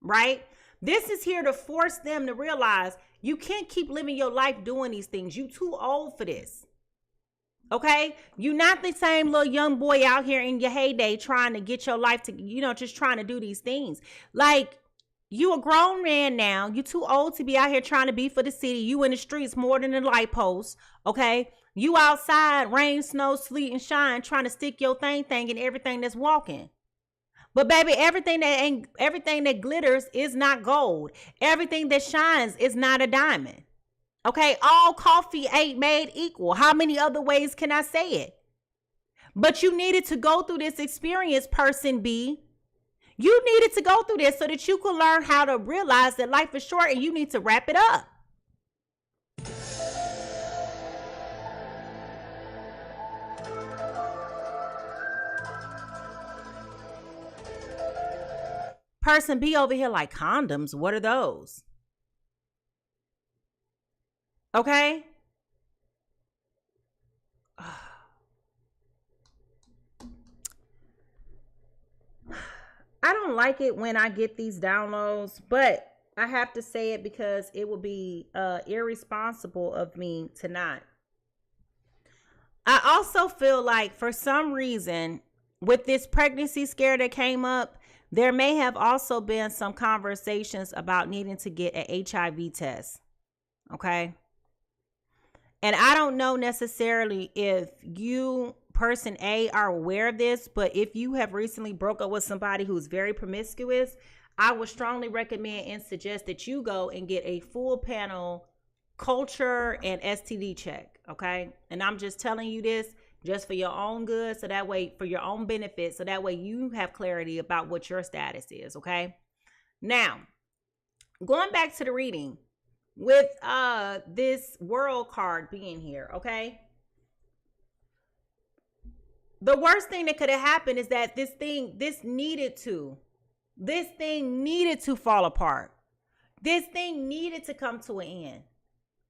right? This is here to force them to realize you can't keep living your life doing these things. You too old for this. Okay? You're not the same little young boy out here in your heyday trying to get your life to, just trying to do these things. Like, you a grown man now. You too old to be out here trying to be for the city. You in the streets more than the light post. Okay? You outside, rain, snow, sleet, and shine, trying to stick your thing in everything that's walking. But baby, everything that glitters is not gold. Everything that shines is not a diamond. Okay? All coffee ain't made equal. How many other ways can I say it? But you needed to go through this experience, person B. You needed to go through this so that you could learn how to realize that life is short and you need to wrap it up. Person B over here like, condoms, what are those? Okay? I don't like it when I get these downloads, but I have to say it because it would be irresponsible of me to not. I also feel like for some reason with this pregnancy scare that came up, there may have also been some conversations about needing to get an HIV test. Okay. And I don't know necessarily if you, person A, are aware of this, but if you have recently broke up with somebody who's very promiscuous, I would strongly recommend and suggest that you go and get a full panel culture and STD check. Okay. And I'm just telling you this just for your own good. So that way, for your own benefit. So that way you have clarity about what your status is. Okay. Now, going back to the reading with this world card being here. Okay. The worst thing that could have happened is that this thing needed to fall apart. This thing needed to come to an end.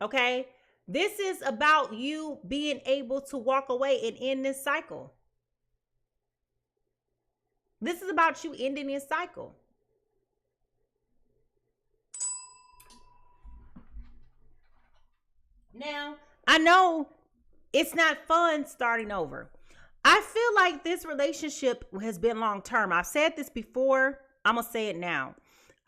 Okay. This is about you being able to walk away and end this cycle. This is about you ending this cycle. Now, I know it's not fun starting over. I feel like this relationship has been long term. I've said this before. I'm going to say it now.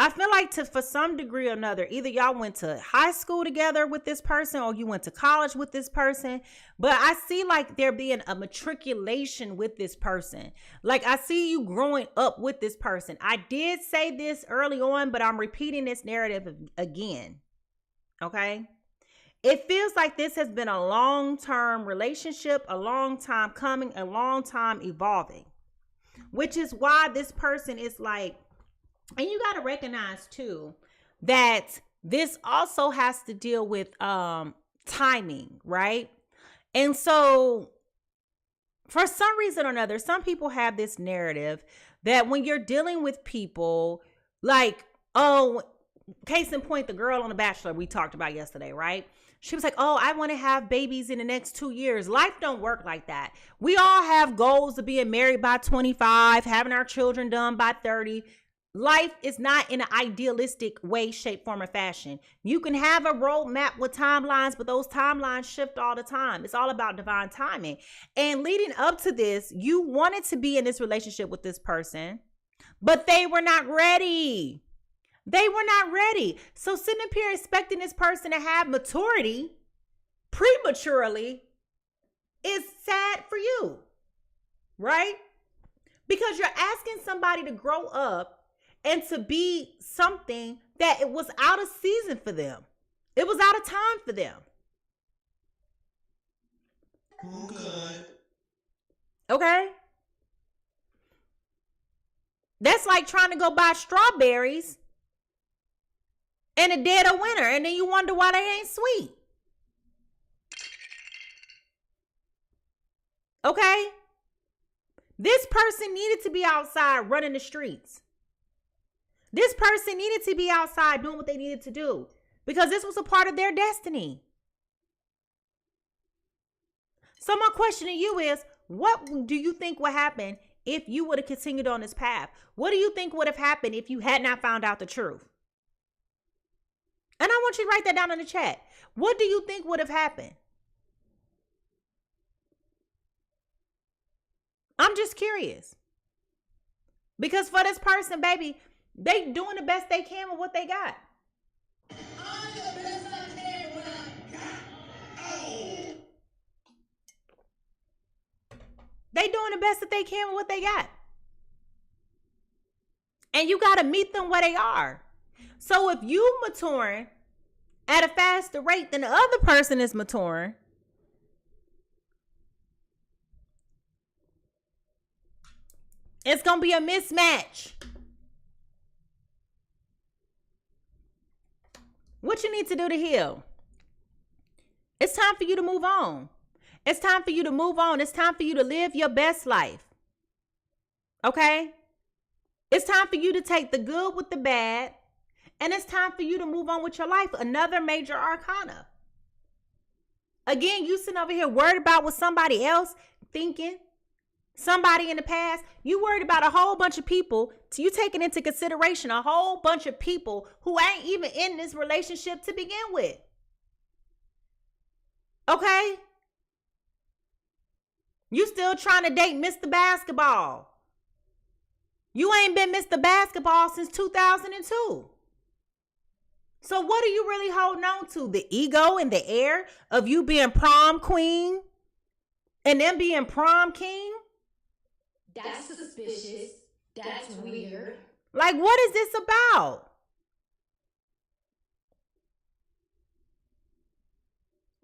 I feel like for some degree or another, either y'all went to high school together with this person or you went to college with this person. But I see like there being a matriculation with this person. Like I see you growing up with this person. I did say this early on, but I'm repeating this narrative again. Okay. It feels like this has been a long-term relationship, a long time coming, a long time evolving, which is why this person is like, and you got to recognize too, that this also has to deal with timing, right? And so for some reason or another, some people have this narrative that when you're dealing with people like, oh, case in point, the girl on The Bachelor we talked about yesterday, right? She was like, oh, I want to have babies in the next 2 years. Life don't work like that. We all have goals of being married by 25, having our children done by 30. Life is not in an idealistic way, shape, form, or fashion. You can have a roadmap with timelines, but those timelines shift all the time. It's all about divine timing. And leading up to this, you wanted to be in this relationship with this person, but they were not ready. They were not ready. So sitting up here expecting this person to have maturity prematurely is sad for you, right? Because you're asking somebody to grow up and to be something that it was out of season for them. It was out of time for them. Good. Okay? That's like trying to go buy strawberries in the dead of winter, and then you wonder why they ain't sweet. Okay? This person needed to be outside running the streets. This person needed to be outside doing what they needed to do because this was a part of their destiny. So my question to you is, what do you think would happen if you would have continued on this path? What do you think would have happened if you had not found out the truth? And I want you to write that down in the chat. What do you think would have happened? I'm just curious. Because for this person, baby, they doing the best they can with what they got. I'm the best I can with what I got. Oh. They doing the best that they can with what they got. And you got to meet them where they are. So if you maturing at a faster rate than the other person is maturing, it's going to be a mismatch. What you need to do to heal? It's time for you to move on. It's time for you to move on. It's time for you to live your best life. Okay? It's time for you to take the good with the bad. And it's time for you to move on with your life. Another major arcana. Again, you sitting over here worried about what somebody else thinking. Somebody in the past. You worried about a whole bunch of people. So you taking into consideration a whole bunch of people who ain't even in this relationship to begin with. Okay? You still trying to date Mr. Basketball. You ain't been Mr. Basketball since 2002. So what are you really holding on to? The ego and the air of you being prom queen and them being prom king? That's suspicious. That's weird. Like, what is this about?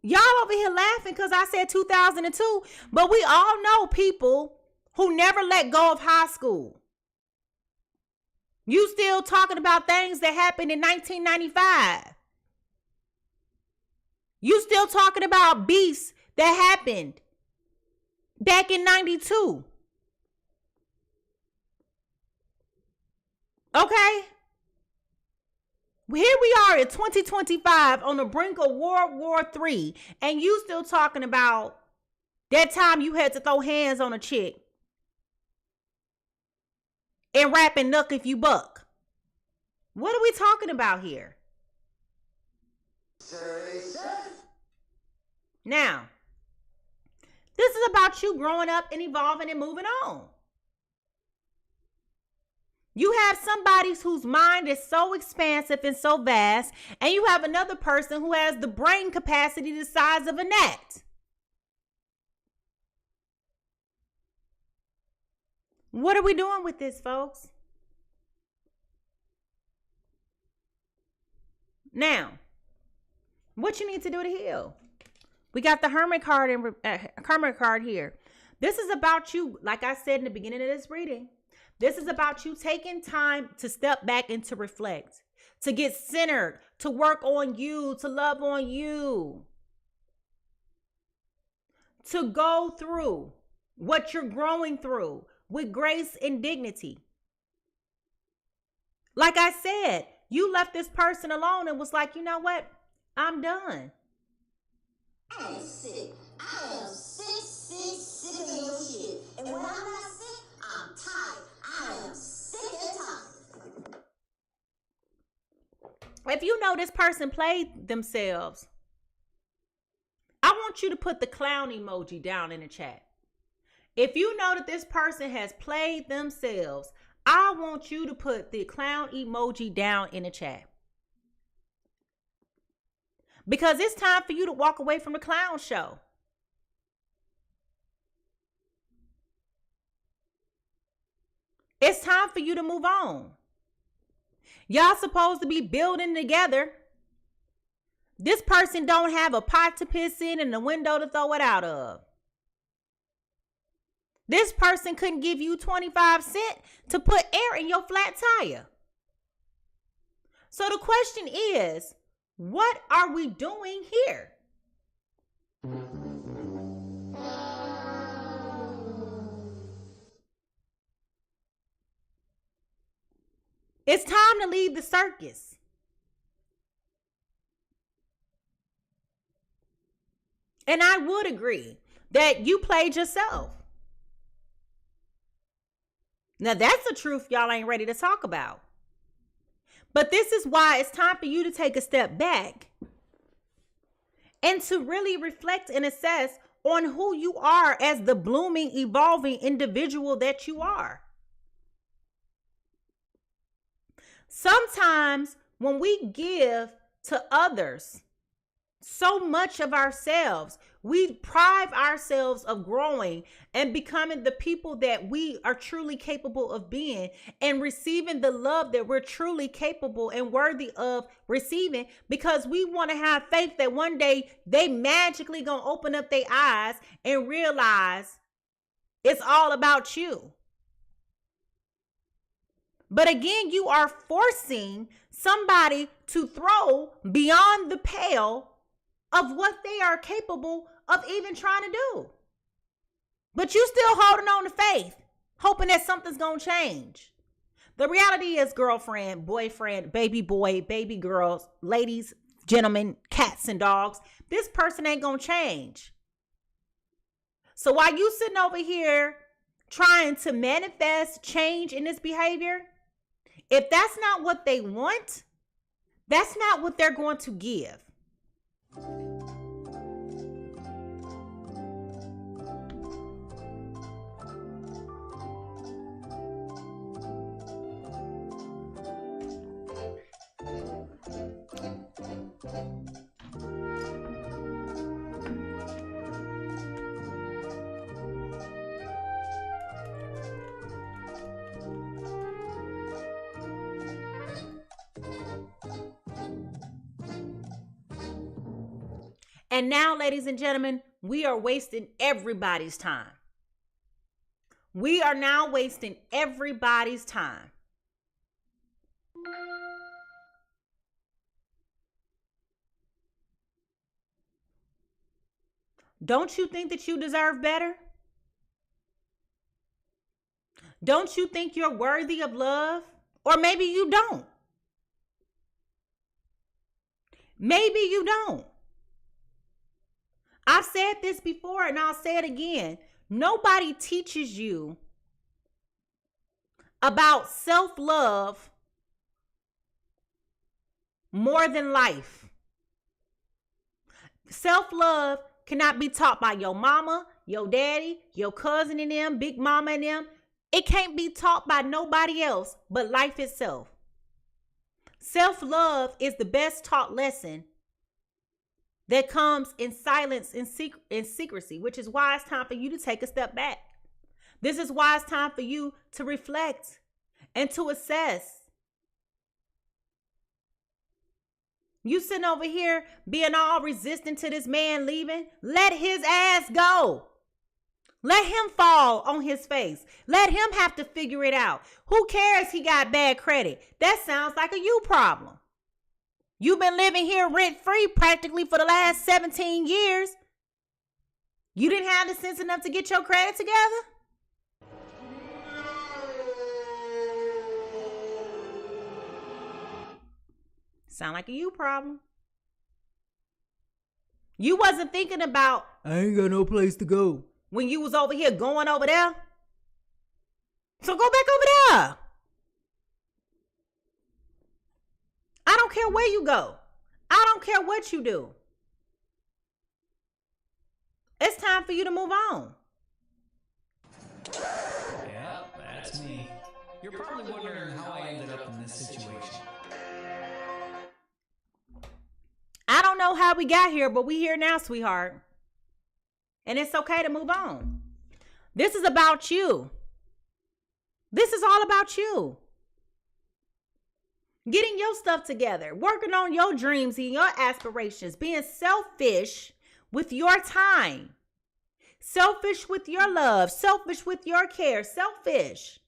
Y'all over here laughing because I said 2002, but we all know people who never let go of high school. You still talking about things that happened in 1995. You still talking about beasts that happened back in 92. Okay? Here we are in 2025 on the brink of World War III, and you still talking about that time you had to throw hands on a chick and rapping Nuck If You Buck. What are we talking about here? Now, this is about you growing up and evolving and moving on. You have somebody whose mind is so expansive and so vast, and you have another person who has the brain capacity the size of a gnat. What are we doing with this, folks? Now, what you need to do to heal? We got the Hermit card and Hermit card here. This is about you, like I said in the beginning of this reading. This is about you taking time to step back and to reflect, to get centered, to work on you, to love on you, to go through what you're growing through with grace and dignity. Like I said, you left this person alone and was like, you know what? I'm done. I am sick. I am sick of your shit. And when I'm not sick, I'm tired. I am sick and tired. If you know this person played themselves, I want you to put the clown emoji down in the chat. If you know that this person has played themselves, I want you to put the clown emoji down in the chat. Because it's time for you to walk away from the clown show. It's time for you to move on. Y'all supposed to be building together. This person don't have a pot to piss in and a window to throw it out of. This person couldn't give you 25 cents to put air in your flat tire. So the question is, what are we doing here? It's time to leave the circus. And I would agree that you played yourself. Now that's the truth y'all ain't ready to talk about. But this is why it's time for you to take a step back and to really reflect and assess on who you are as the blooming, evolving individual that you are. Sometimes when we give to others so much of ourselves, we deprive ourselves of growing and becoming the people that we are truly capable of being and receiving the love that we're truly capable and worthy of receiving, because we want to have faith that one day they magically gonna open up their eyes and realize it's all about you. But again, you are forcing somebody to throw beyond the pale of what they are capable of even trying to do. But you still holding on to faith, hoping that something's going to change. The reality is, girlfriend, boyfriend, baby boy, baby girls, ladies, gentlemen, cats and dogs, this person ain't going to change. So while you sitting over here trying to manifest change in this behavior, if that's not what they want, that's not what they're going to give. And now, ladies and gentlemen, we are wasting everybody's time. We are now wasting everybody's time. Don't you think that you deserve better? Don't you think you're worthy of love? Or maybe you don't. Maybe you don't. I've said this before and I'll say it again. Nobody teaches you about self-love more than life. Self-love cannot be taught by your mama, your daddy, your cousin and them, big mama and them. It can't be taught by nobody else but life itself. Self-love is the best taught lesson that comes in silence and secrecy, which is why it's time for you to take a step back. This is why it's time for you to reflect and to assess. You sitting over here being all resistant to this man leaving. Let his ass go. Let him fall on his face. Let him have to figure it out. Who cares he got bad credit? That sounds like a you problem. You've been living here rent-free practically for the last 17 years. You didn't have the sense enough to get your credit together? Sound like a you problem. You wasn't thinking about, I ain't got no place to go, when you was over here going over there. So go back over there. I don't care where you go. I don't care what you do. It's time for you to move on. Yeah, that's me. You're probably wondering how I ended up in this situation. I don't know how we got here, but we here now, sweetheart. And it's okay to move on. This is about you. This is all about you. Getting your stuff together, working on your dreams and your aspirations, being selfish with your time. Selfish with your love, selfish with your care, selfish.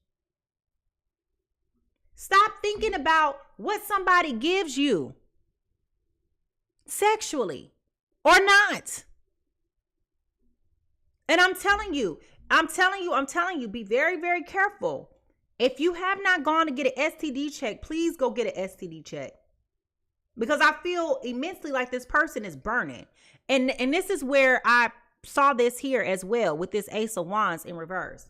Stop thinking about what somebody gives you sexually or not. And I'm telling you, be very, very careful. If you have not gone to get an STD check, please go get an STD check. Because I feel immensely like this person is burning. And this is where I saw this here as well with this Ace of Wands in reverse.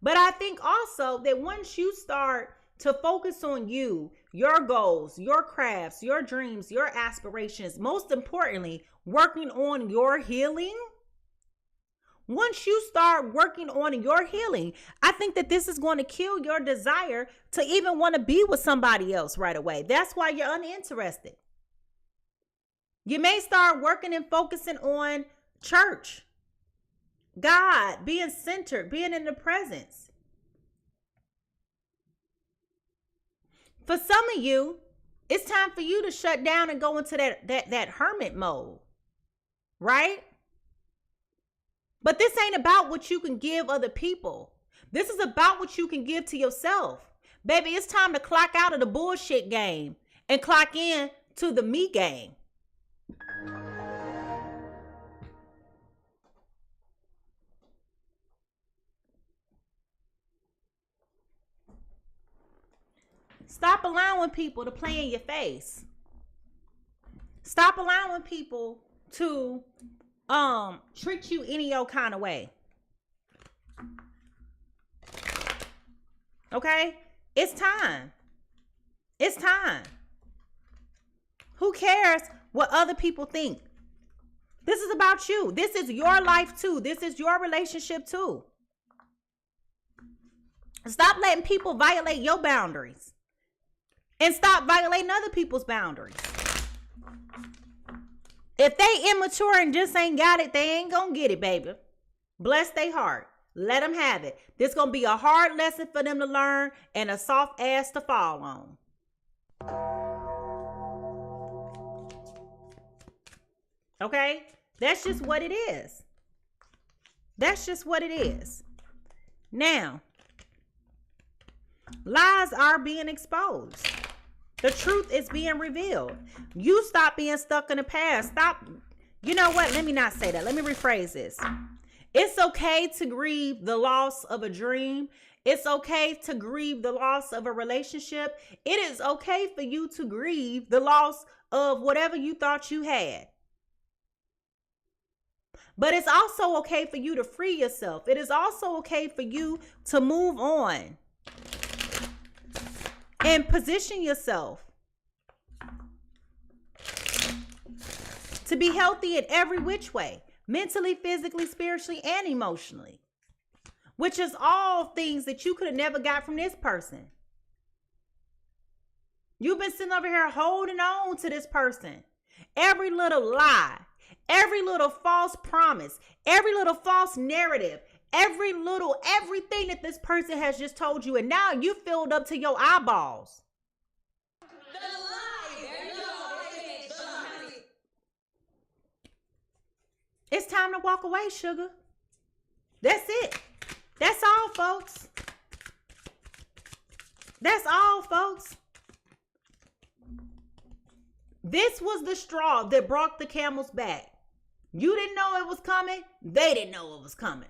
But I think also that once you start to focus on you, your goals, your crafts, your dreams, your aspirations, most importantly, working on your healing. Once you start working on your healing, I think that this is going to kill your desire to even want to be with somebody else right away. That's why you're uninterested. You may start working and focusing on church, God, being centered, being in the presence. For some of you, it's time for you to shut down and go into that hermit mode, right? But this ain't about what you can give other people. This is about what you can give to yourself. Baby, it's time to clock out of the bullshit game and clock in to the me game. Stop allowing people to play in your face. Stop allowing people to treat you any old kind of way. Okay? It's time. It's time. Who cares what other people think? This is about you. This is your life too. This is your relationship too. Stop letting people violate your boundaries. And stop violating other people's boundaries. If they immature and just ain't got it, they ain't gonna get it, baby. Bless their heart. Let them have it. This gonna be a hard lesson for them to learn and a soft ass to fall on. Okay? That's just what it is. That's just what it is. Now, lies are being exposed. The truth is being revealed. You stop being stuck in the past. Stop. You know what? Let me not say that. Let me rephrase this. It's okay to grieve the loss of a dream. It's okay to grieve the loss of a relationship. It is okay for you to grieve the loss of whatever you thought you had. But it's also okay for you to free yourself. It is also okay for you to move on and position yourself to be healthy in every which way, mentally, physically, spiritually, and emotionally, which is all things that you could have never got from this person. You've been sitting over here holding on to this person. Every little lie, every little false promise, every little false narrative, everything that this person has just told you, and now you filled up to your eyeballs. It's time to walk away, sugar. That's it. That's all, folks. That's all, folks. This was the straw that broke the camel's back. You didn't know it was coming. They didn't know it was coming.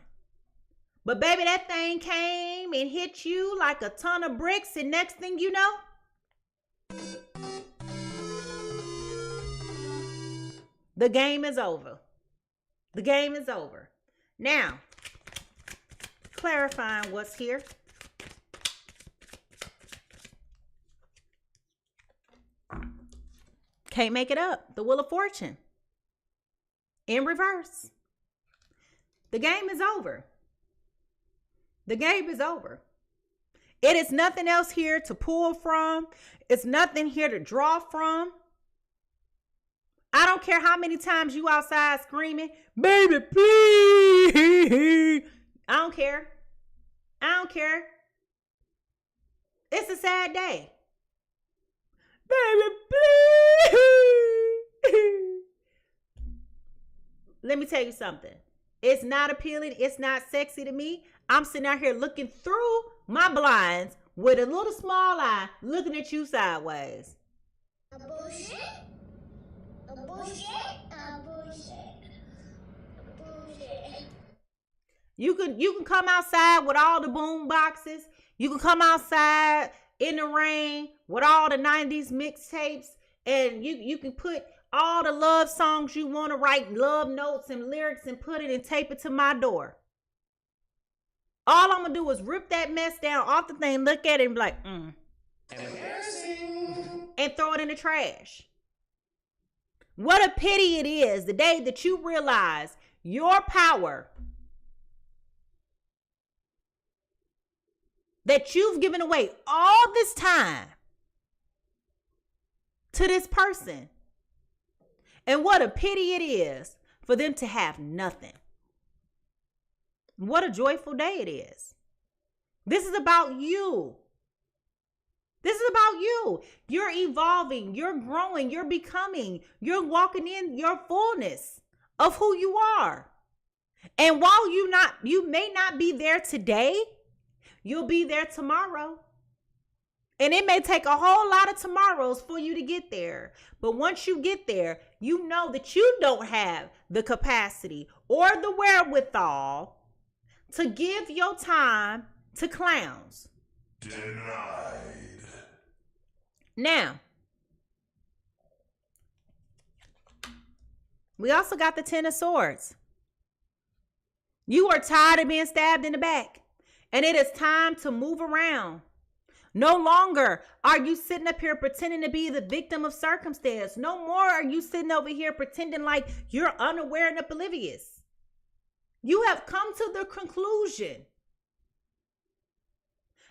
But baby, that thing came and hit you like a ton of bricks, and next thing you know, the game is over. The game is over. Now, clarifying what's here. Can't make it up. The Wheel of Fortune. In reverse. The game is over. The game is over. It is nothing else here to pull from. It's nothing here to draw from. I don't care how many times you outside screaming, baby, please. I don't care. I don't care. It's a sad day. Baby, please. Let me tell you something. It's not appealing. It's not sexy to me. I'm sitting out here looking through my blinds with a little small eye looking at you sideways. A bullshit. A bullshit. A bullshit. A bullshit. You can come outside with all the boom boxes. You can come outside in the rain with all the 90s mixtapes, and you can put all the love songs you want to write, love notes and lyrics, and put it and tape it to my door. All I'm gonna do is rip that mess down off the thing, look at it and be like, and throw it in the trash. What a pity it is the day that you realize your power that you've given away all this time to this person. And what a pity it is for them to have nothing. What a joyful day it is. This is about you. This is about you. You're evolving, you're growing, you're becoming, you're walking in your fullness of who you are. And while you may not be there today, you'll be there tomorrow. And it may take a whole lot of tomorrows for you to get there. But once you get there, you know that you don't have the capacity or the wherewithal to give your time to clowns. Denied. Now, we also got the Ten of Swords. You are tired of being stabbed in the back, and it is time to move around. No longer are you sitting up here pretending to be the victim of circumstance. No more are you sitting over here pretending like you're unaware and oblivious. You have come to the conclusion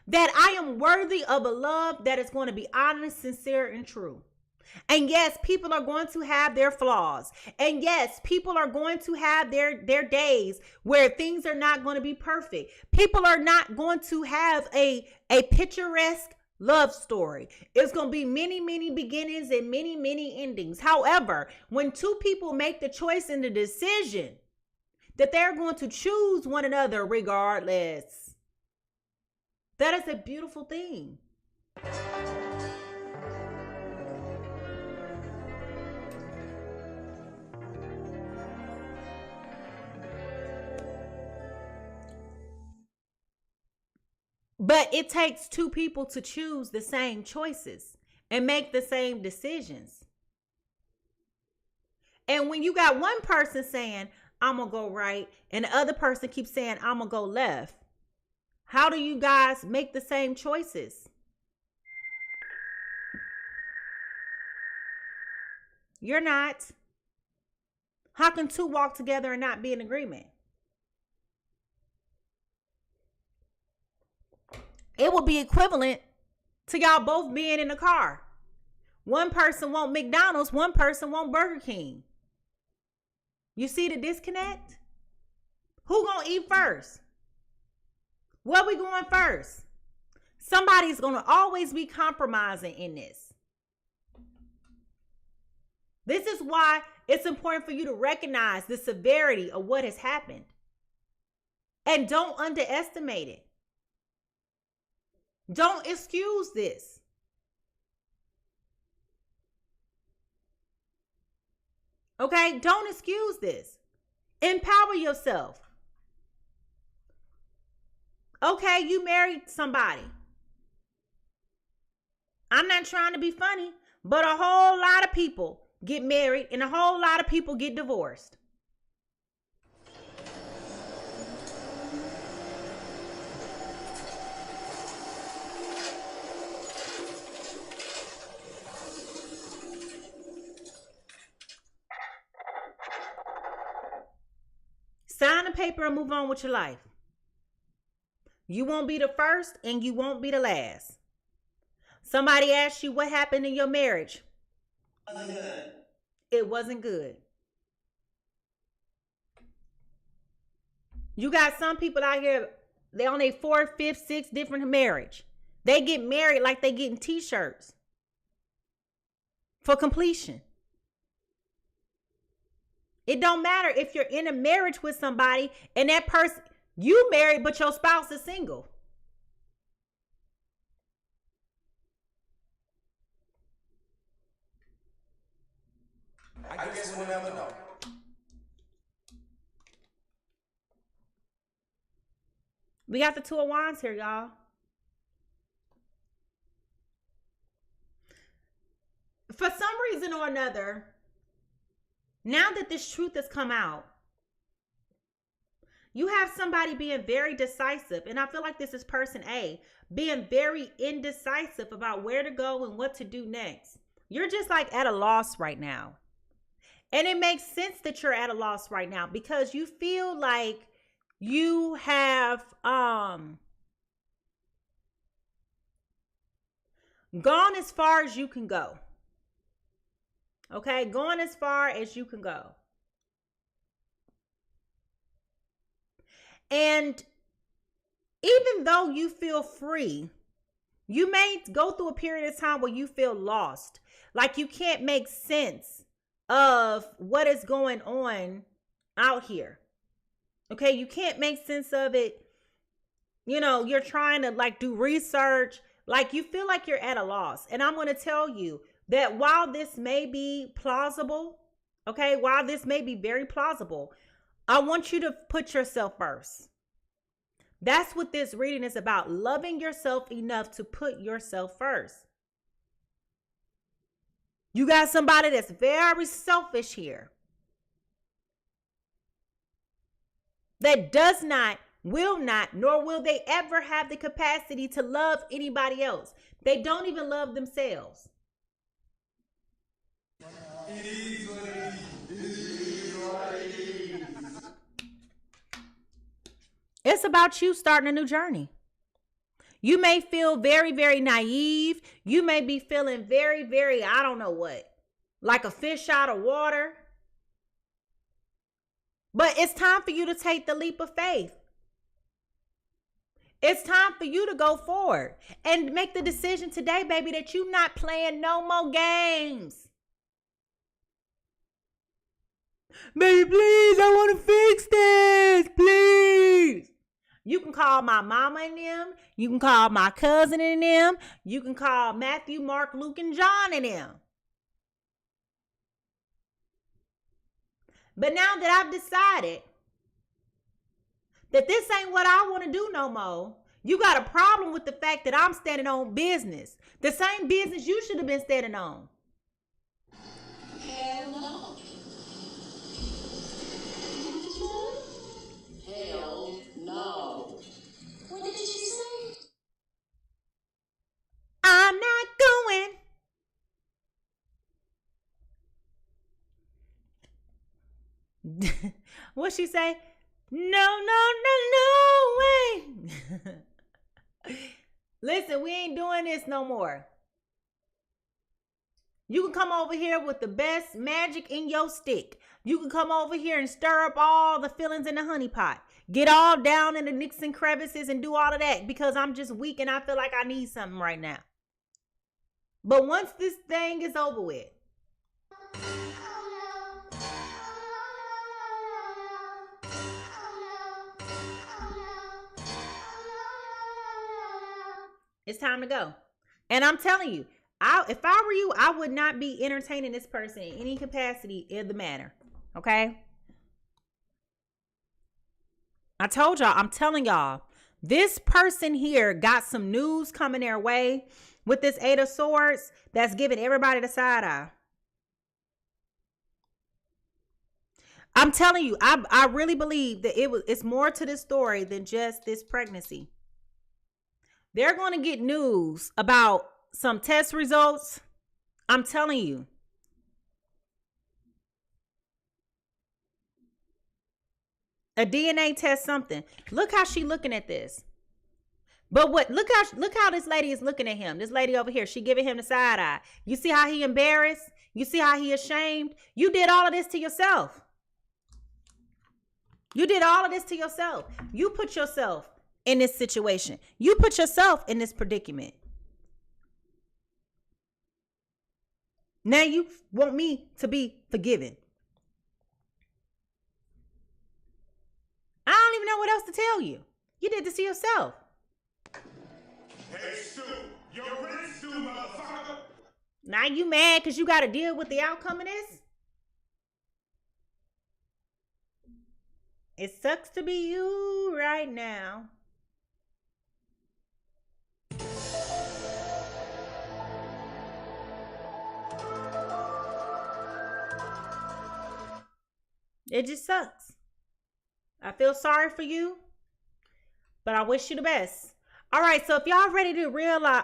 that I am worthy of a love that is going to be honest, sincere, and true. And yes, people are going to have their flaws. And yes, people are going to have their days where things are not going to be perfect. People are not going to have a picturesque love story. It's going to be many, many beginnings and many, many endings. However, when two people make the choice and the decision that they're going to choose one another regardless, that is a beautiful thing. But it takes two people to choose the same choices and make the same decisions. And when you got one person saying, I'm going to go right, and the other person keeps saying, I'm going to go left, how do you guys make the same choices? You're not. How can two walk together and not be in agreement? It would be equivalent to y'all both being in a car. One person want McDonald's, one person want Burger King. You see the disconnect? Who gonna eat first? Where we going first? Somebody's gonna always be compromising in this. This is why it's important for you to recognize the severity of what has happened. And don't underestimate it. Don't excuse this. Okay? Don't excuse this. Empower yourself. Okay, you married somebody. I'm not trying to be funny, but a whole lot of people get married and a whole lot of people get divorced. Sign the paper and move on with your life. You won't be the first and you won't be the last. Somebody asked you what happened in your marriage. Wasn't good. It wasn't good. You got some people out here, they on their 4th, 5th, 6th different marriage. They get married like they getting t-shirts for completion. It don't matter if you're in a marriage with somebody and that person, you married, but your spouse is single. I guess we'll never know. We got the Two of Wands here, y'all. For some reason or another, now that this truth has come out, you have somebody being very decisive. And I feel like this is person A, being very indecisive about where to go and what to do next. You're just like at a loss right now. And it makes sense that you're at a loss right now because you feel like you have gone as far as you can go. Okay, going as far as you can go. And even though you feel free, you may go through a period of time where you feel lost. Like you can't make sense of what is going on out here. Okay, you can't make sense of it. You know, you're trying to like do research. Like you feel like you're at a loss. And I'm going to tell you that while this may be plausible, okay, while this may be very plausible, I want you to put yourself first. That's what this reading is about. Loving yourself enough to put yourself first. You got somebody that's very selfish here. That does not, will not, nor will they ever have the capacity to love anybody else. They don't even love themselves. It is what it is. It is what it is. It's about you starting a new journey. You may feel very, very naive. You may be feeling very, very, I don't know what, like a fish out of water. But it's time for you to take the leap of faith. It's time for you to go forward and make the decision today, baby, that you're not playing no more games. Baby, please, I want to fix this. Please. You can call my mama and them. You can call my cousin and them. You can call Matthew, Mark, Luke, and John and them. But now that I've decided that this ain't what I want to do no more, you got a problem with the fact that I'm standing on business. The same business you should have been standing on. Hell no. Hell no. What did you say? I'm not going. What she say? No way. Listen, we ain't doing this no more. You can come over here with the best magic in your stick. You can come over here and stir up all the feelings in the honey pot. Get all down in the nicks and crevices and do all of that because I'm just weak and I feel like I need something right now. But once this thing is over with, it's time to go. And I'm telling you, if I were you, I would not be entertaining this person in any capacity in the matter. Okay? I told y'all, I'm telling y'all, this person here got some news coming their way with this Eight of Swords that's giving everybody the side eye. I'm telling you, I really believe that it's more to this story than just this pregnancy. They're going to get news about some test results. I'm telling you. A DNA test, something. Look how she looking at this. But look how this lady is looking at him. This lady over here, she giving him the side eye. You see how he embarrassed? You see how he ashamed? You did all of this to yourself. You did all of this to yourself. You put yourself in this situation. You put yourself in this predicament. Now you want me to be forgiven. what else to tell you. You did this to yourself. Hey, Stu, you're ready, Stu, motherfucker. Now you mad because you got to deal with the outcome of this? It sucks to be you right now. It just sucks. I feel sorry for you, but I wish you the best. All right, so if y'all ready to realize,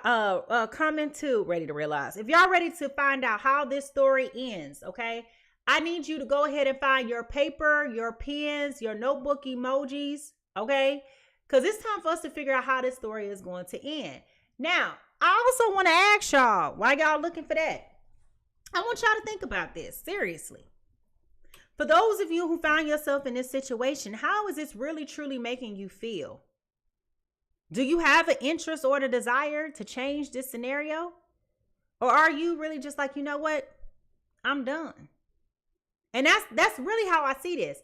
if y'all ready to find out how this story ends, okay? I need you to go ahead and find your paper, your pens, your notebook emojis, okay? Because it's time for us to figure out how this story is going to end. Now, I also want to ask y'all, why y'all looking for that? I want y'all to think about this, seriously. For those of you who find yourself in this situation, how is this really truly making you feel? Do you have an interest or the desire to change this scenario? Or are you really just like, you know what? I'm done. And that's really how I see this.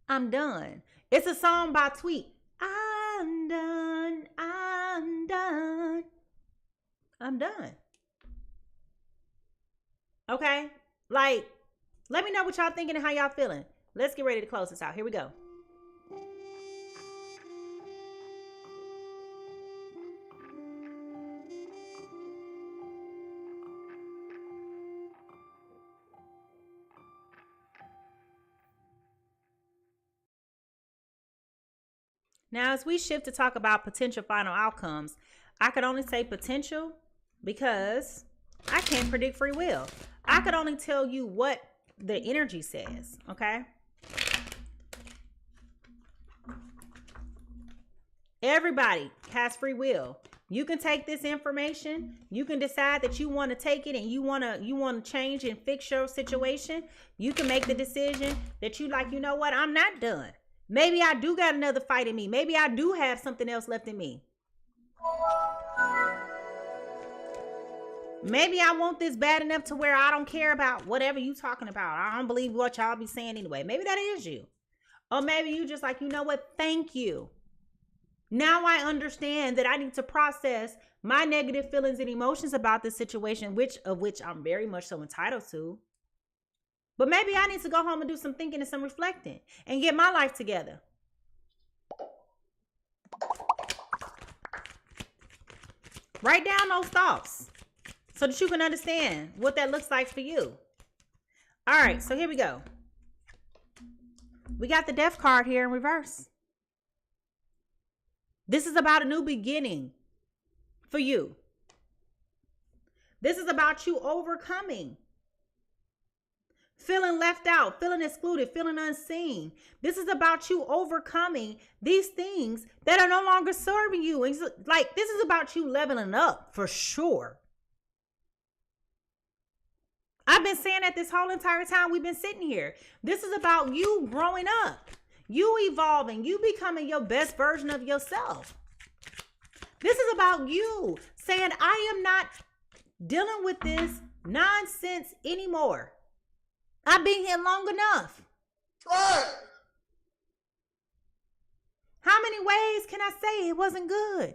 I'm done. It's a song by Tweet. I'm done. I'm done. I'm done. Okay? Like, let me know what y'all thinking and how y'all feeling. Let's get ready to close this out. Here we go. Now, as we shift to talk about potential final outcomes, I could only say potential because I can't predict free will. I could only tell you what the energy says, okay? Everybody has free will. You can take this information. You can decide that you want to take it and you want to change and fix your situation. You can make the decision that you like, you know what? I'm not done. Maybe I do got another fight in me. Maybe I do have something else left in me. Maybe I want this bad enough to where I don't care about whatever you talking about. I don't believe what y'all be saying anyway. Maybe that is you. Or maybe you just like, you know what? Thank you. Now I understand that I need to process my negative feelings and emotions about this situation, which I'm very much so entitled to. But maybe I need to go home and do some thinking and some reflecting and get my life together. Write down those thoughts so that you can understand what that looks like for you. All right, so here we go. We got the Death card here in reverse. This is about a new beginning for you. This is about you overcoming. Feeling left out, feeling excluded, feeling unseen. This is about you overcoming these things that are no longer serving you. And like, this is about you leveling up for sure. I've been saying that this whole entire time we've been sitting here. This is about you growing up, you evolving, you becoming your best version of yourself. This is about you saying, I am not dealing with this nonsense anymore. I've been here long enough. Right. How many ways can I say it wasn't good?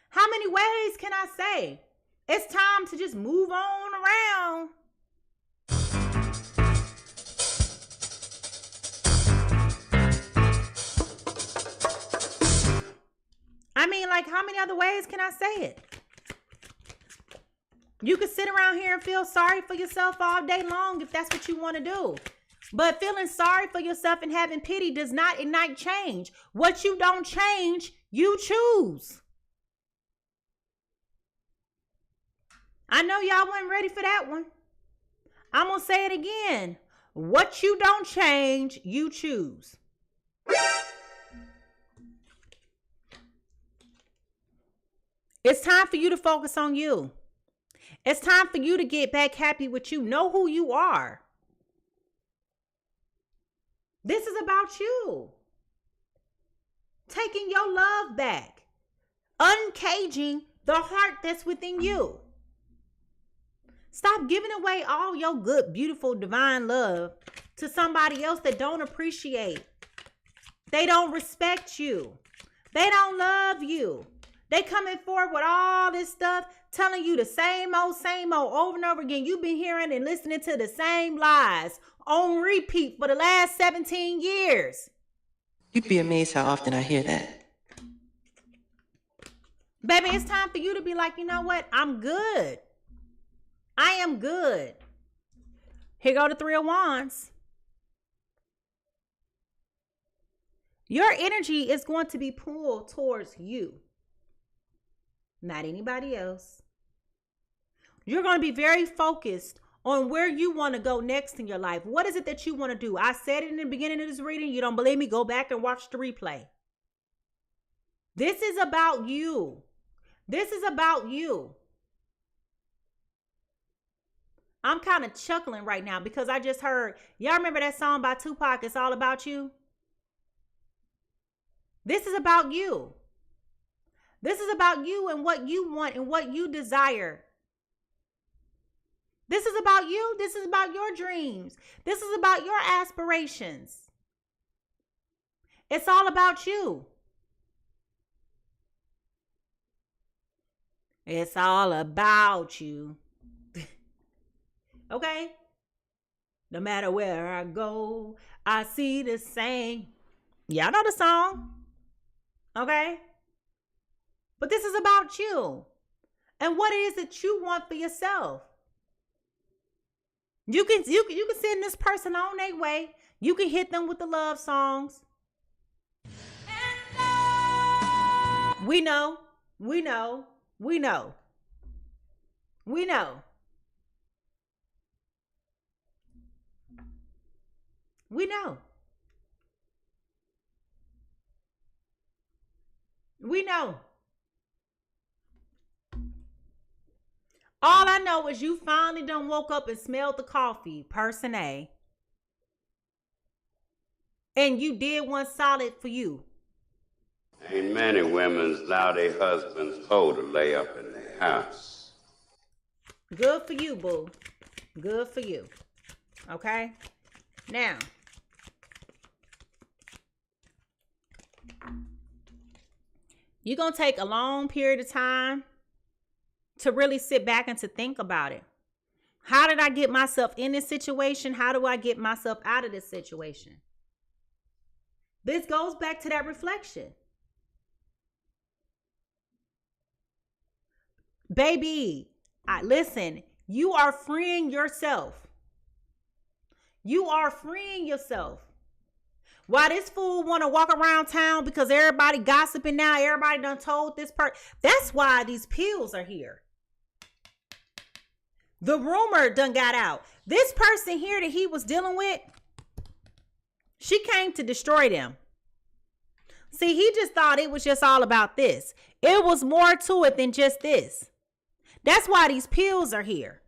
How many ways can I say it's time to just move on around? I mean, like, how many other ways can I say it? You can sit around here and feel sorry for yourself all day long if that's what you want to do. But feeling sorry for yourself and having pity does not ignite change. What you don't change, you choose. I know y'all weren't ready for that one. I'm going to say it again. What you don't change, you choose. It's time for you to focus on you. It's time for you to get back happy with you. Know who you are. This is about you. Taking your love back. Uncaging the heart that's within you. Stop giving away all your good, beautiful, divine love to somebody else that don't appreciate They don't respect you. They don't love you. They coming forward with all this stuff, telling you the same old over and over again. You've been hearing and listening to the same lies on repeat for the last 17 years. You'd be amazed how often I hear that. Baby, it's time for you to be like, you know what? I'm good. I am good. Here go the 3 of Wands. Your energy is going to be pulled towards you, not anybody else. You're going to be very focused on where you want to go next in your life. What is it that you want to do? I said it in the beginning of this reading. You don't believe me? Go back and watch the replay. This is about you. This is about you. I'm kind of chuckling right now because I just heard, y'all remember that song by Tupac, It's All About You? This is about you. This is about you and what you want and what you desire. This is about you. This is about your dreams. This is about your aspirations. It's all about you. It's all about you. Okay? No matter where I go, I see the same. Y'all know the song. Okay? But this is about you and what it is that you want for yourself. You can send this person on their way. You can hit them with the love songs. We know. We know. We know. We know. We know. We know. All I know is you finally done woke up and smelled the coffee, person A. And you did one solid for you. Ain't many women's allow their husbands' hoe to lay up in their house. Good for you, boo. Good for you. Okay? Now, you're going to take a long period of time to really sit back and to think about it. How did I get myself in this situation? How do I get myself out of this situation? This goes back to that reflection. Baby, listen, you are freeing yourself. You are freeing yourself. Why this fool want to walk around town because everybody gossiping now, everybody done told this part. That's why these pills are here. The rumor done got out. This person here that he was dealing with, she came to destroy them. See, he just thought it was just all about this. It was more to it than just this. That's why these pills are here.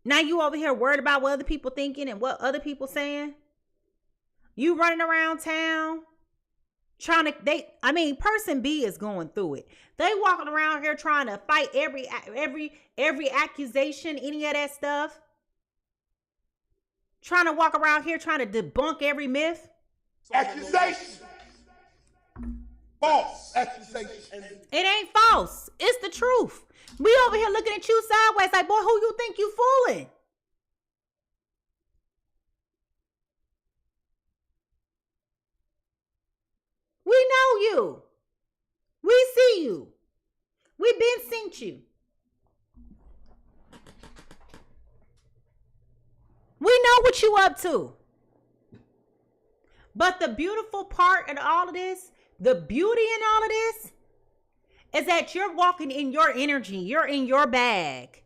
Now you over here worried about what other people thinking and what other people saying. You running around town trying to, person B is going through it. They walking around here trying to fight every accusation, any of that stuff. Trying to walk around here trying to debunk every myth. Accusation. False accusation. It ain't false. It's the truth. We over here looking at you sideways like, boy, who you think you fooling? We know you. We see you. We been seen you. We know what you up to. But the beautiful part in all of this, the beauty in all of this, is that you're walking in your energy. You're in your bag.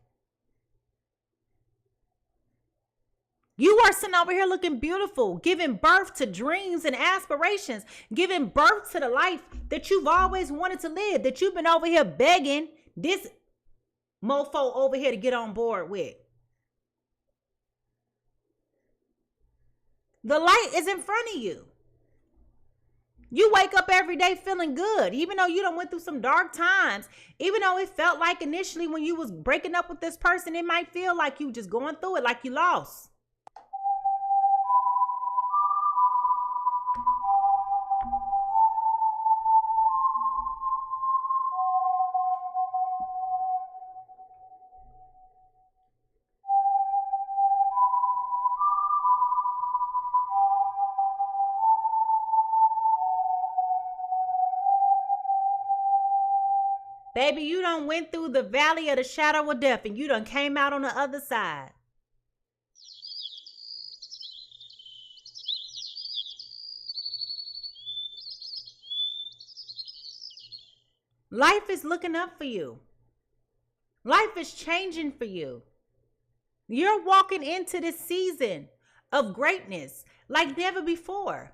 You are sitting over here looking beautiful, giving birth to dreams and aspirations, giving birth to the life that you've always wanted to live, that you've been over here begging this mofo over here to get on board with. The light is in front of you. You wake up every day feeling good, even though you done went through some dark times. Even though it felt like initially when you was breaking up with this person, it might feel like you just going through it, like you lost. Baby, you done went through the valley of the shadow of death and you done came out on the other side. Life is looking up for you. Life is changing for you. You're walking into this season of greatness like never before.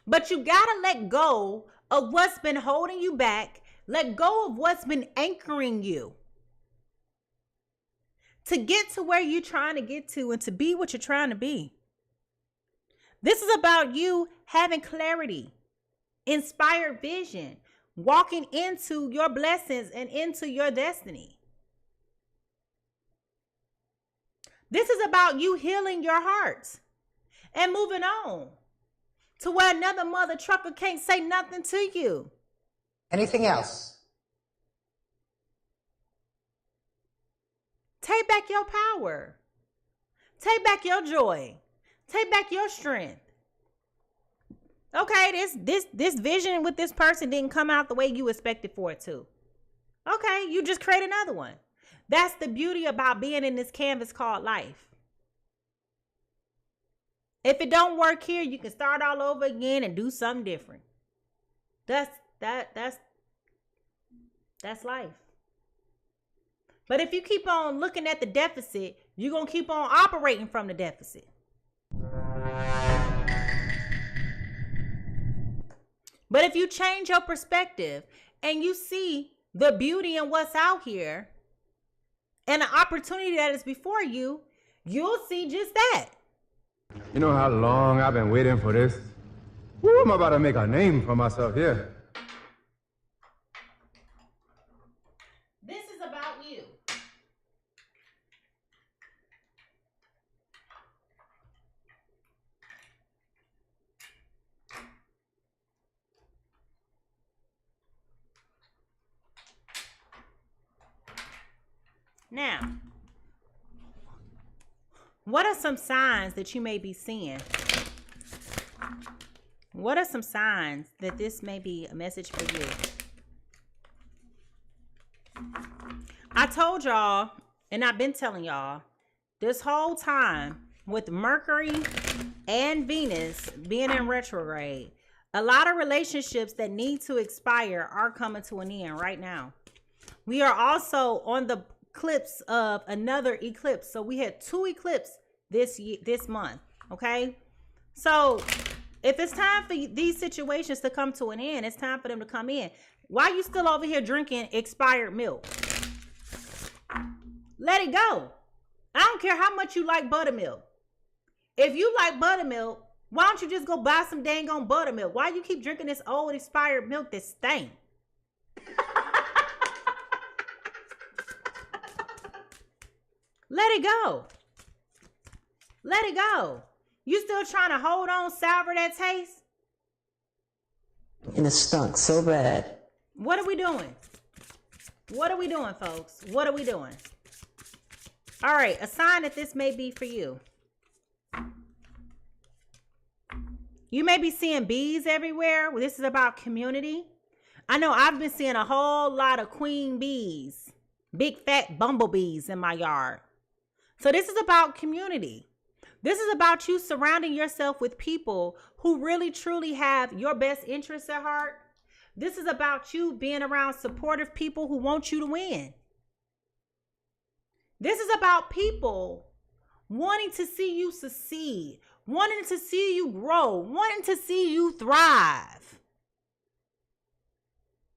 But you gotta let go of what's been holding you back. Let go of what's been anchoring you to get to where you're trying to get to and to be what you're trying to be. This is about you having clarity, inspired vision, walking into your blessings and into your destiny. This is about you healing your heart and moving on to where another mother trucker can't say nothing to you. Anything else? Take back your power. Take back your joy. Take back your strength. Okay, this vision with this person didn't come out the way you expected for it to. Okay, you just create another one. That's the beauty about being in this canvas called life. If it don't work here, you can start all over again and do something different. That's life. But if you keep on looking at the deficit, you're going to keep on operating from the deficit. But if you change your perspective and you see the beauty in what's out here and the opportunity that is before you, you'll see just that. You know how long I've been waiting for this? Woo, I'm about to make a name for myself here. This is about you. Now, what are some signs that you may be seeing? What are some signs that this may be a message for you? I told y'all, and I've been telling y'all, this whole time with Mercury and Venus being in retrograde, a lot of relationships that need to expire are coming to an end right now. We are also on the eclipse of another eclipse. So we had 2 eclipses this month. Okay. So if it's time for these situations to come to an end, it's time for them to come in. Why are you still over here drinking expired milk? Let it go. I don't care how much you like buttermilk. If you like buttermilk, why don't you just go buy some dang on buttermilk? Why you keep drinking this old expired milk that stank? Let it go. Let it go. You still trying to hold on, savor that taste? And it stunk so bad. What are we doing? What are we doing, folks? What are we doing? All right, a sign that this may be for you. You may be seeing bees everywhere. This is about community. I know I've been seeing a whole lot of queen bees, big fat bumblebees in my yard. So this is about community. This is about you surrounding yourself with people who really truly have your best interests at heart. This is about you being around supportive people who want you to win. This is about people wanting to see you succeed, wanting to see you grow, wanting to see you thrive,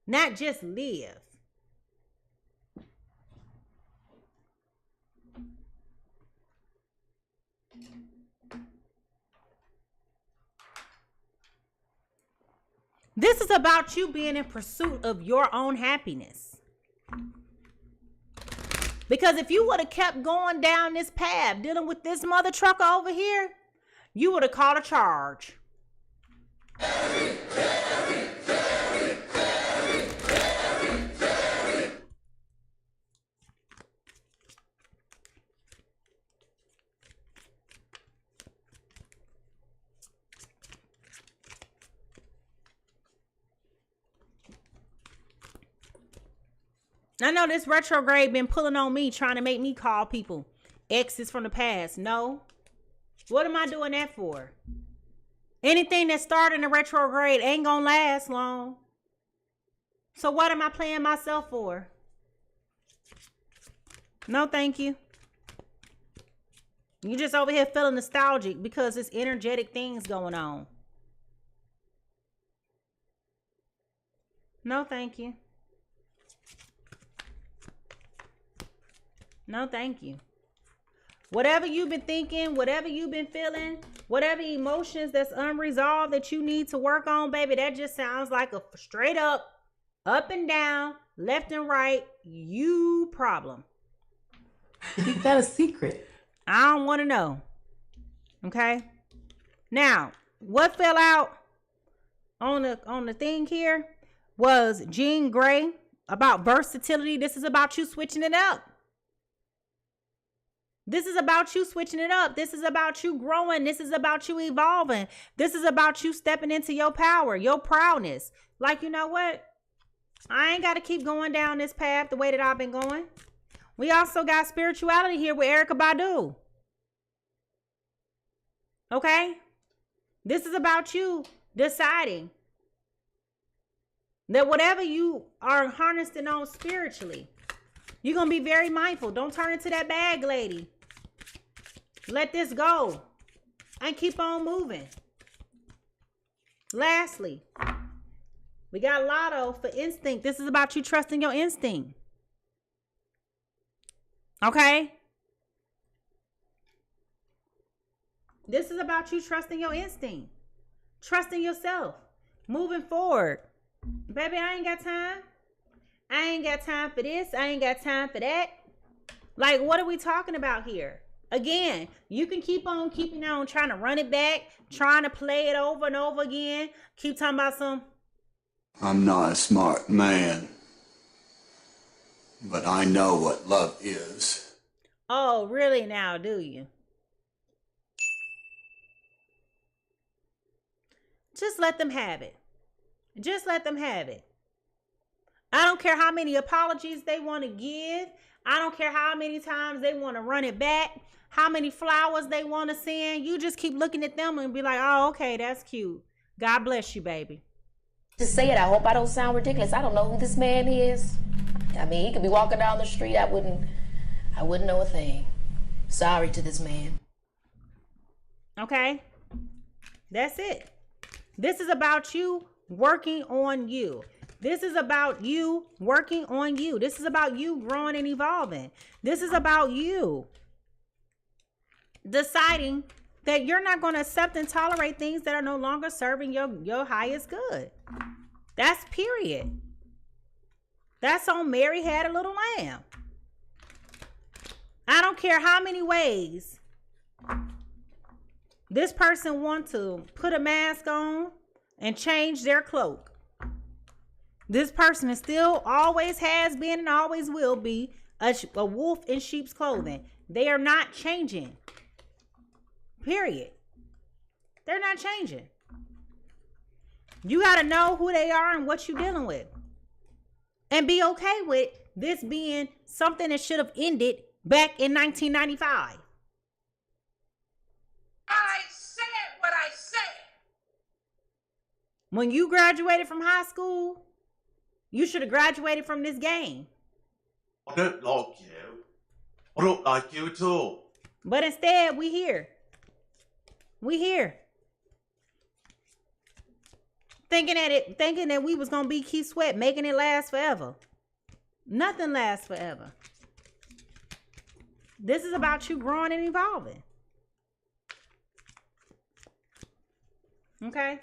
not just live. This is about you being in pursuit of your own happiness. Because if you would have kept going down this path, dealing with this mother trucker over here, you would have caught a charge. I know this retrograde been pulling on me, trying to make me call people exes from the past. No. What am I doing that for? Anything that started in the retrograde ain't gonna last long. So what am I playing myself for? No, thank you. You just over here feeling nostalgic because it's energetic things going on. No, thank you. No, thank you. Whatever you've been thinking, whatever you've been feeling, whatever emotions that's unresolved that you need to work on, baby, that just sounds like a straight up and down, left and right, you problem. Keep that a secret. I don't want to know. Okay? Now, what fell out on the thing here was Jean Grey about versatility. This is about you switching it up. This is about you switching it up. This is about you growing. This is about you evolving. This is about you stepping into your power, your proudness. Like, you know what? I ain't got to keep going down this path the way that I've been going. We also got spirituality here with Erykah Badu. Okay? This is about you deciding that whatever you are harnessing on spiritually, you're going to be very mindful. Don't turn into that bag lady. Let this go and keep on moving. Lastly, we got Lotto for instinct. This is about you trusting your instinct. Okay? This is about you trusting your instinct. Trusting yourself. Moving forward. Baby, I ain't got time. I ain't got time for this. I ain't got time for that. Like, what are we talking about here? Again, you can keep on keeping on trying to run it back, trying to play it over and over again. Keep talking about some. I'm not a smart man, but I know what love is. Oh, really now, do you? Just let them have it. Just let them have it. I don't care how many apologies they want to give. I don't care how many times they want to run it back. How many flowers they want to send. You just keep looking at them and be like, oh, okay, that's cute. God bless you, baby. To say it, I hope I don't sound ridiculous. I don't know who this man is. I mean, he could be walking down the street. I wouldn't know a thing. Sorry to this man. Okay? That's it. This is about you working on you. This is about you working on you. This is about you growing and evolving. This is about you deciding that you're not going to accept and tolerate things that are no longer serving your highest good. That's period. That's on Mary Had a Little Lamb. I don't care how many ways this person wants to put a mask on and change their cloak. This person is still, always has been, and always will be a wolf in sheep's clothing. They are not changing. Period. They're not changing. You got to know who they are and what you're dealing with. And be okay with this being something that should have ended back in 1995. I said what I said. When you graduated from high school, you should have graduated from this game. I don't like you. I don't like you at all. But instead, we here. We here. Thinking that we was gonna be Keith Sweat, making it last forever. Nothing lasts forever. This is about you growing and evolving. Okay?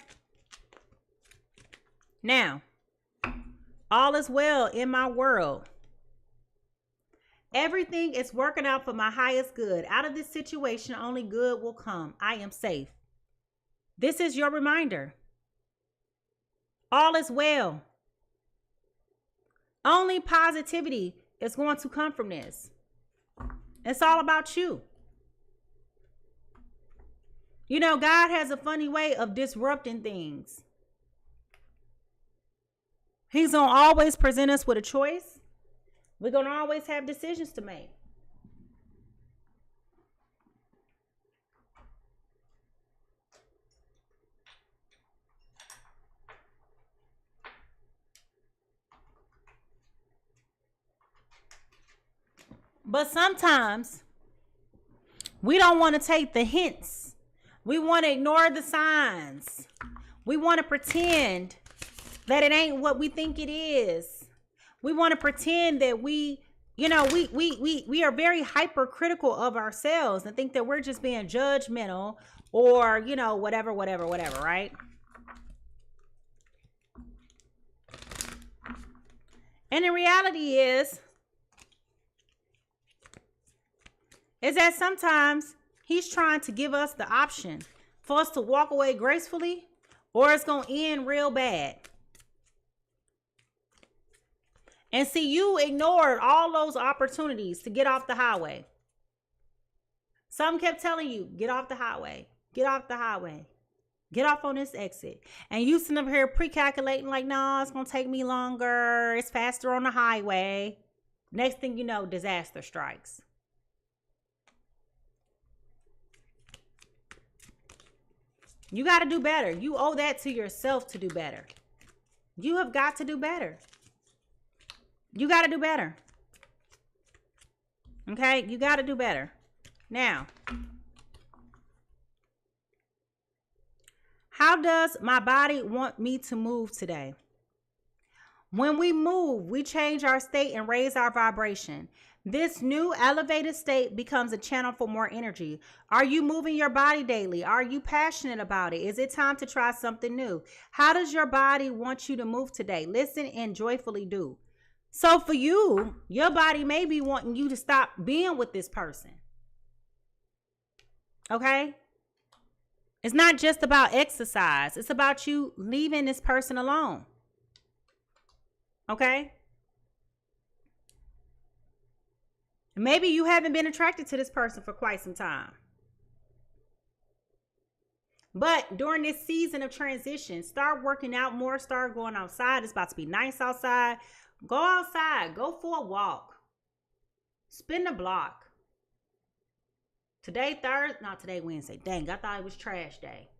Now, all is well in my world. Everything is working out for my highest good. Out of this situation, only good will come. I am safe. This is your reminder. All is well. Only positivity is going to come from this. It's all about you. You know, God has a funny way of disrupting things. He's going to always present us with a choice. We're going to always have decisions to make. But sometimes we don't want to take the hints. We want to ignore the signs. We want to pretend that it ain't what we think it is. We want to pretend that we are very hypercritical of ourselves and think that we're just being judgmental or, whatever, right? And the reality is that sometimes he's trying to give us the option for us to walk away gracefully, or it's going to end real bad. And see, you ignored all those opportunities to get off the highway. Some kept telling you, get off the highway, get off the highway, get off on this exit. And you sitting up here pre-calculating like, no, it's going to take me longer. It's faster on the highway. Next thing you know, disaster strikes. You got to do better. You owe that to yourself to do better. You have got to do better. You got to do better. Okay? You got to do better. Now, how does my body want me to move today? When we move, we change our state and raise our vibration. This new elevated state becomes a channel for more energy. Are you moving your body daily? Are you passionate about it? Is it time to try something new? How does your body want you to move today? Listen and joyfully do. So for you, your body may be wanting you to stop being with this person. Okay? It's not just about exercise. It's about you leaving this person alone. Okay? Maybe you haven't been attracted to this person for quite some time. But during this season of transition, start working out more, start going outside. It's about to be nice outside. Go outside, go for a walk. Spin the block. Today Wednesday. Dang, I thought it was trash day.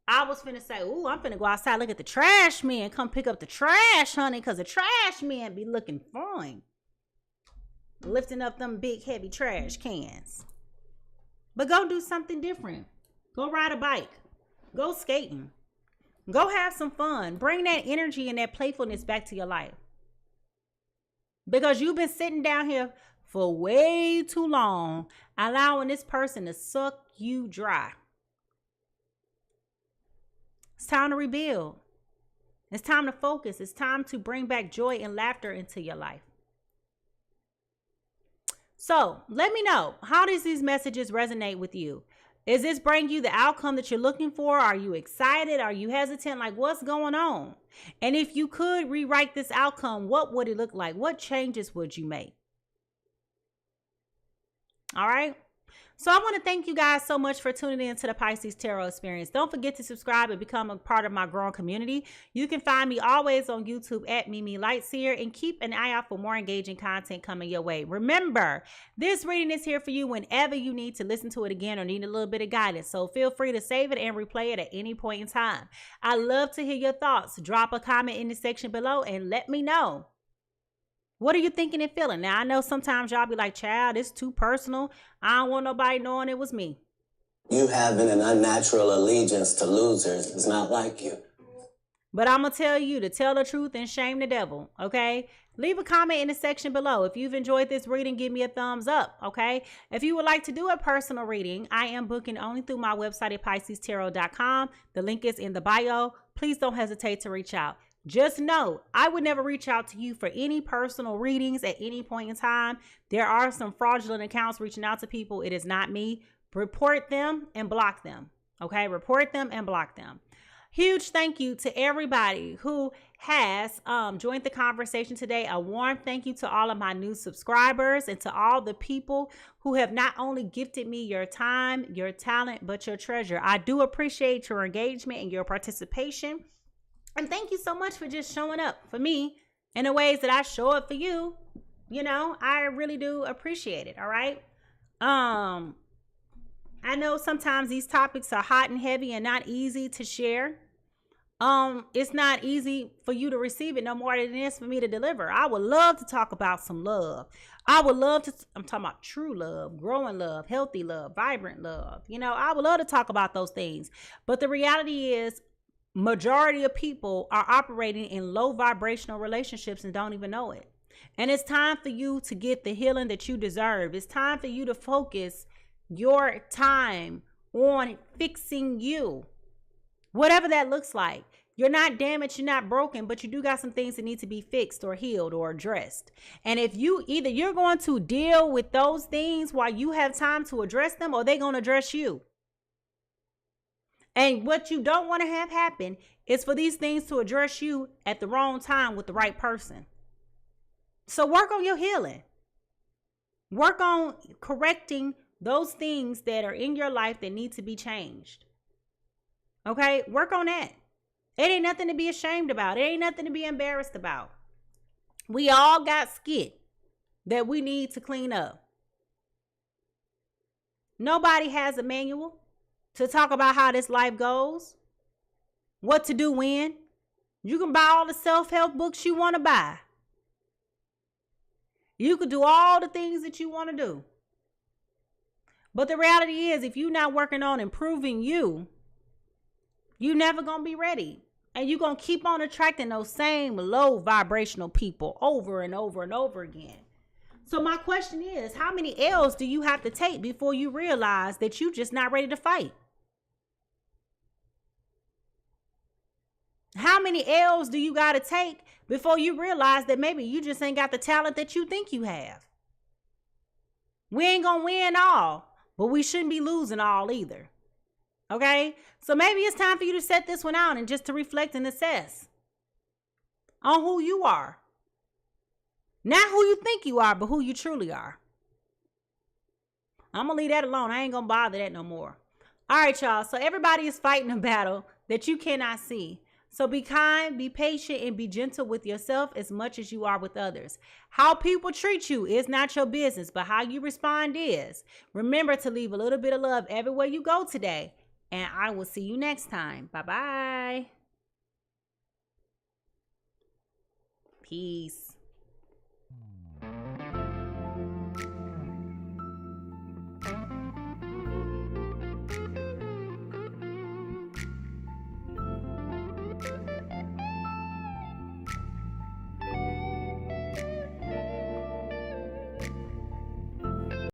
I was finna say, ooh, I'm finna go outside, look at the trash man. Come pick up the trash, honey, because the trash man be looking fine. Lifting up them big heavy trash cans. But go do something different. Go ride a bike. Go skating. Go have some fun. Bring that energy and that playfulness back to your life. Because you've been sitting down here for way too long, allowing this person to suck you dry. It's time to rebuild. It's time to focus. It's time to bring back joy and laughter into your life. So let me know, how does these messages resonate with you? Is this bringing you the outcome that you're looking for? Are you excited? Are you hesitant? Like, what's going on? And if you could rewrite this outcome, what would it look like? What changes would you make? All right. So I want to thank you guys so much for tuning in to the Pisces Tarot Experience. Don't forget to subscribe and become a part of my growing community. You can find me always on YouTube at Mimi Lightseer, and keep an eye out for more engaging content coming your way. Remember, this reading is here for you whenever you need to listen to it again or need a little bit of guidance. So feel free to save it and replay it at any point in time. I love to hear your thoughts. Drop a comment in the section below and let me know. What are you thinking and feeling? Now, I know sometimes y'all be like, child, it's too personal. I don't want nobody knowing it was me. You having an unnatural allegiance to losers is not like you. But I'm going to tell you to tell the truth and shame the devil, okay? Leave a comment in the section below. If you've enjoyed this reading, give me a thumbs up, okay? If you would like to do a personal reading, I am booking only through my website at PiSeasTarot.com. The link is in the bio. Please don't hesitate to reach out. Just know, I would never reach out to you for any personal readings at any point in time. There are some fraudulent accounts reaching out to people. It is not me. Report them and block them. Okay, report them and block them. Huge thank you to everybody who has joined the conversation today. A warm thank you to all of my new subscribers and to all the people who have not only gifted me your time, your talent, but your treasure. I do appreciate your engagement and your participation. And thank you so much for just showing up for me in the ways that I show up for you. You know, I really do appreciate it. All right. I know sometimes these topics are hot and heavy and not easy to share. It's not easy for you to receive it no more than it is for me to deliver. I would love to talk about some love. I would love to, I'm talking about true love, growing love, healthy love, vibrant love. You know, I would love to talk about those things. But the reality is, majority of people are operating in low vibrational relationships and don't even know it. And it's time for you to get the healing that you deserve. It's time for you to focus your time on fixing you, whatever that looks like. You're not damaged, you're not broken, but you do got some things that need to be fixed or healed or addressed. And if you either you're going to deal with those things while you have time to address them, or they're going to address you. And what you don't want to have happen is for these things to address you at the wrong time with the right person. So work on your healing. Work on correcting those things that are in your life that need to be changed. Okay? Work on that. It ain't nothing to be ashamed about. It ain't nothing to be embarrassed about. We all got skit that we need to clean up. Nobody has a manual to talk about how this life goes, what to do when. You can buy all the self-help books you want to buy. You could do all the things that you want to do. But the reality is, if you're not working on improving you, you're never going to be ready. And you're going to keep on attracting those same low vibrational people over and over and over again. So my question is, how many L's do you have to take before you realize that you're just not ready to fight? How many L's do you got to take before you realize that maybe you just ain't got the talent that you think you have? We ain't going to win all, but we shouldn't be losing all either. Okay? So maybe it's time for you to set this one out and just to reflect and assess on who you are. Not who you think you are, but who you truly are. I'm going to leave that alone. I ain't going to bother that no more. All right, y'all. So everybody is fighting a battle that you cannot see. So be kind, be patient, and be gentle with yourself as much as you are with others. How people treat you is not your business, but how you respond is. Remember to leave a little bit of love everywhere you go today. And I will see you next time. Bye-bye. Peace.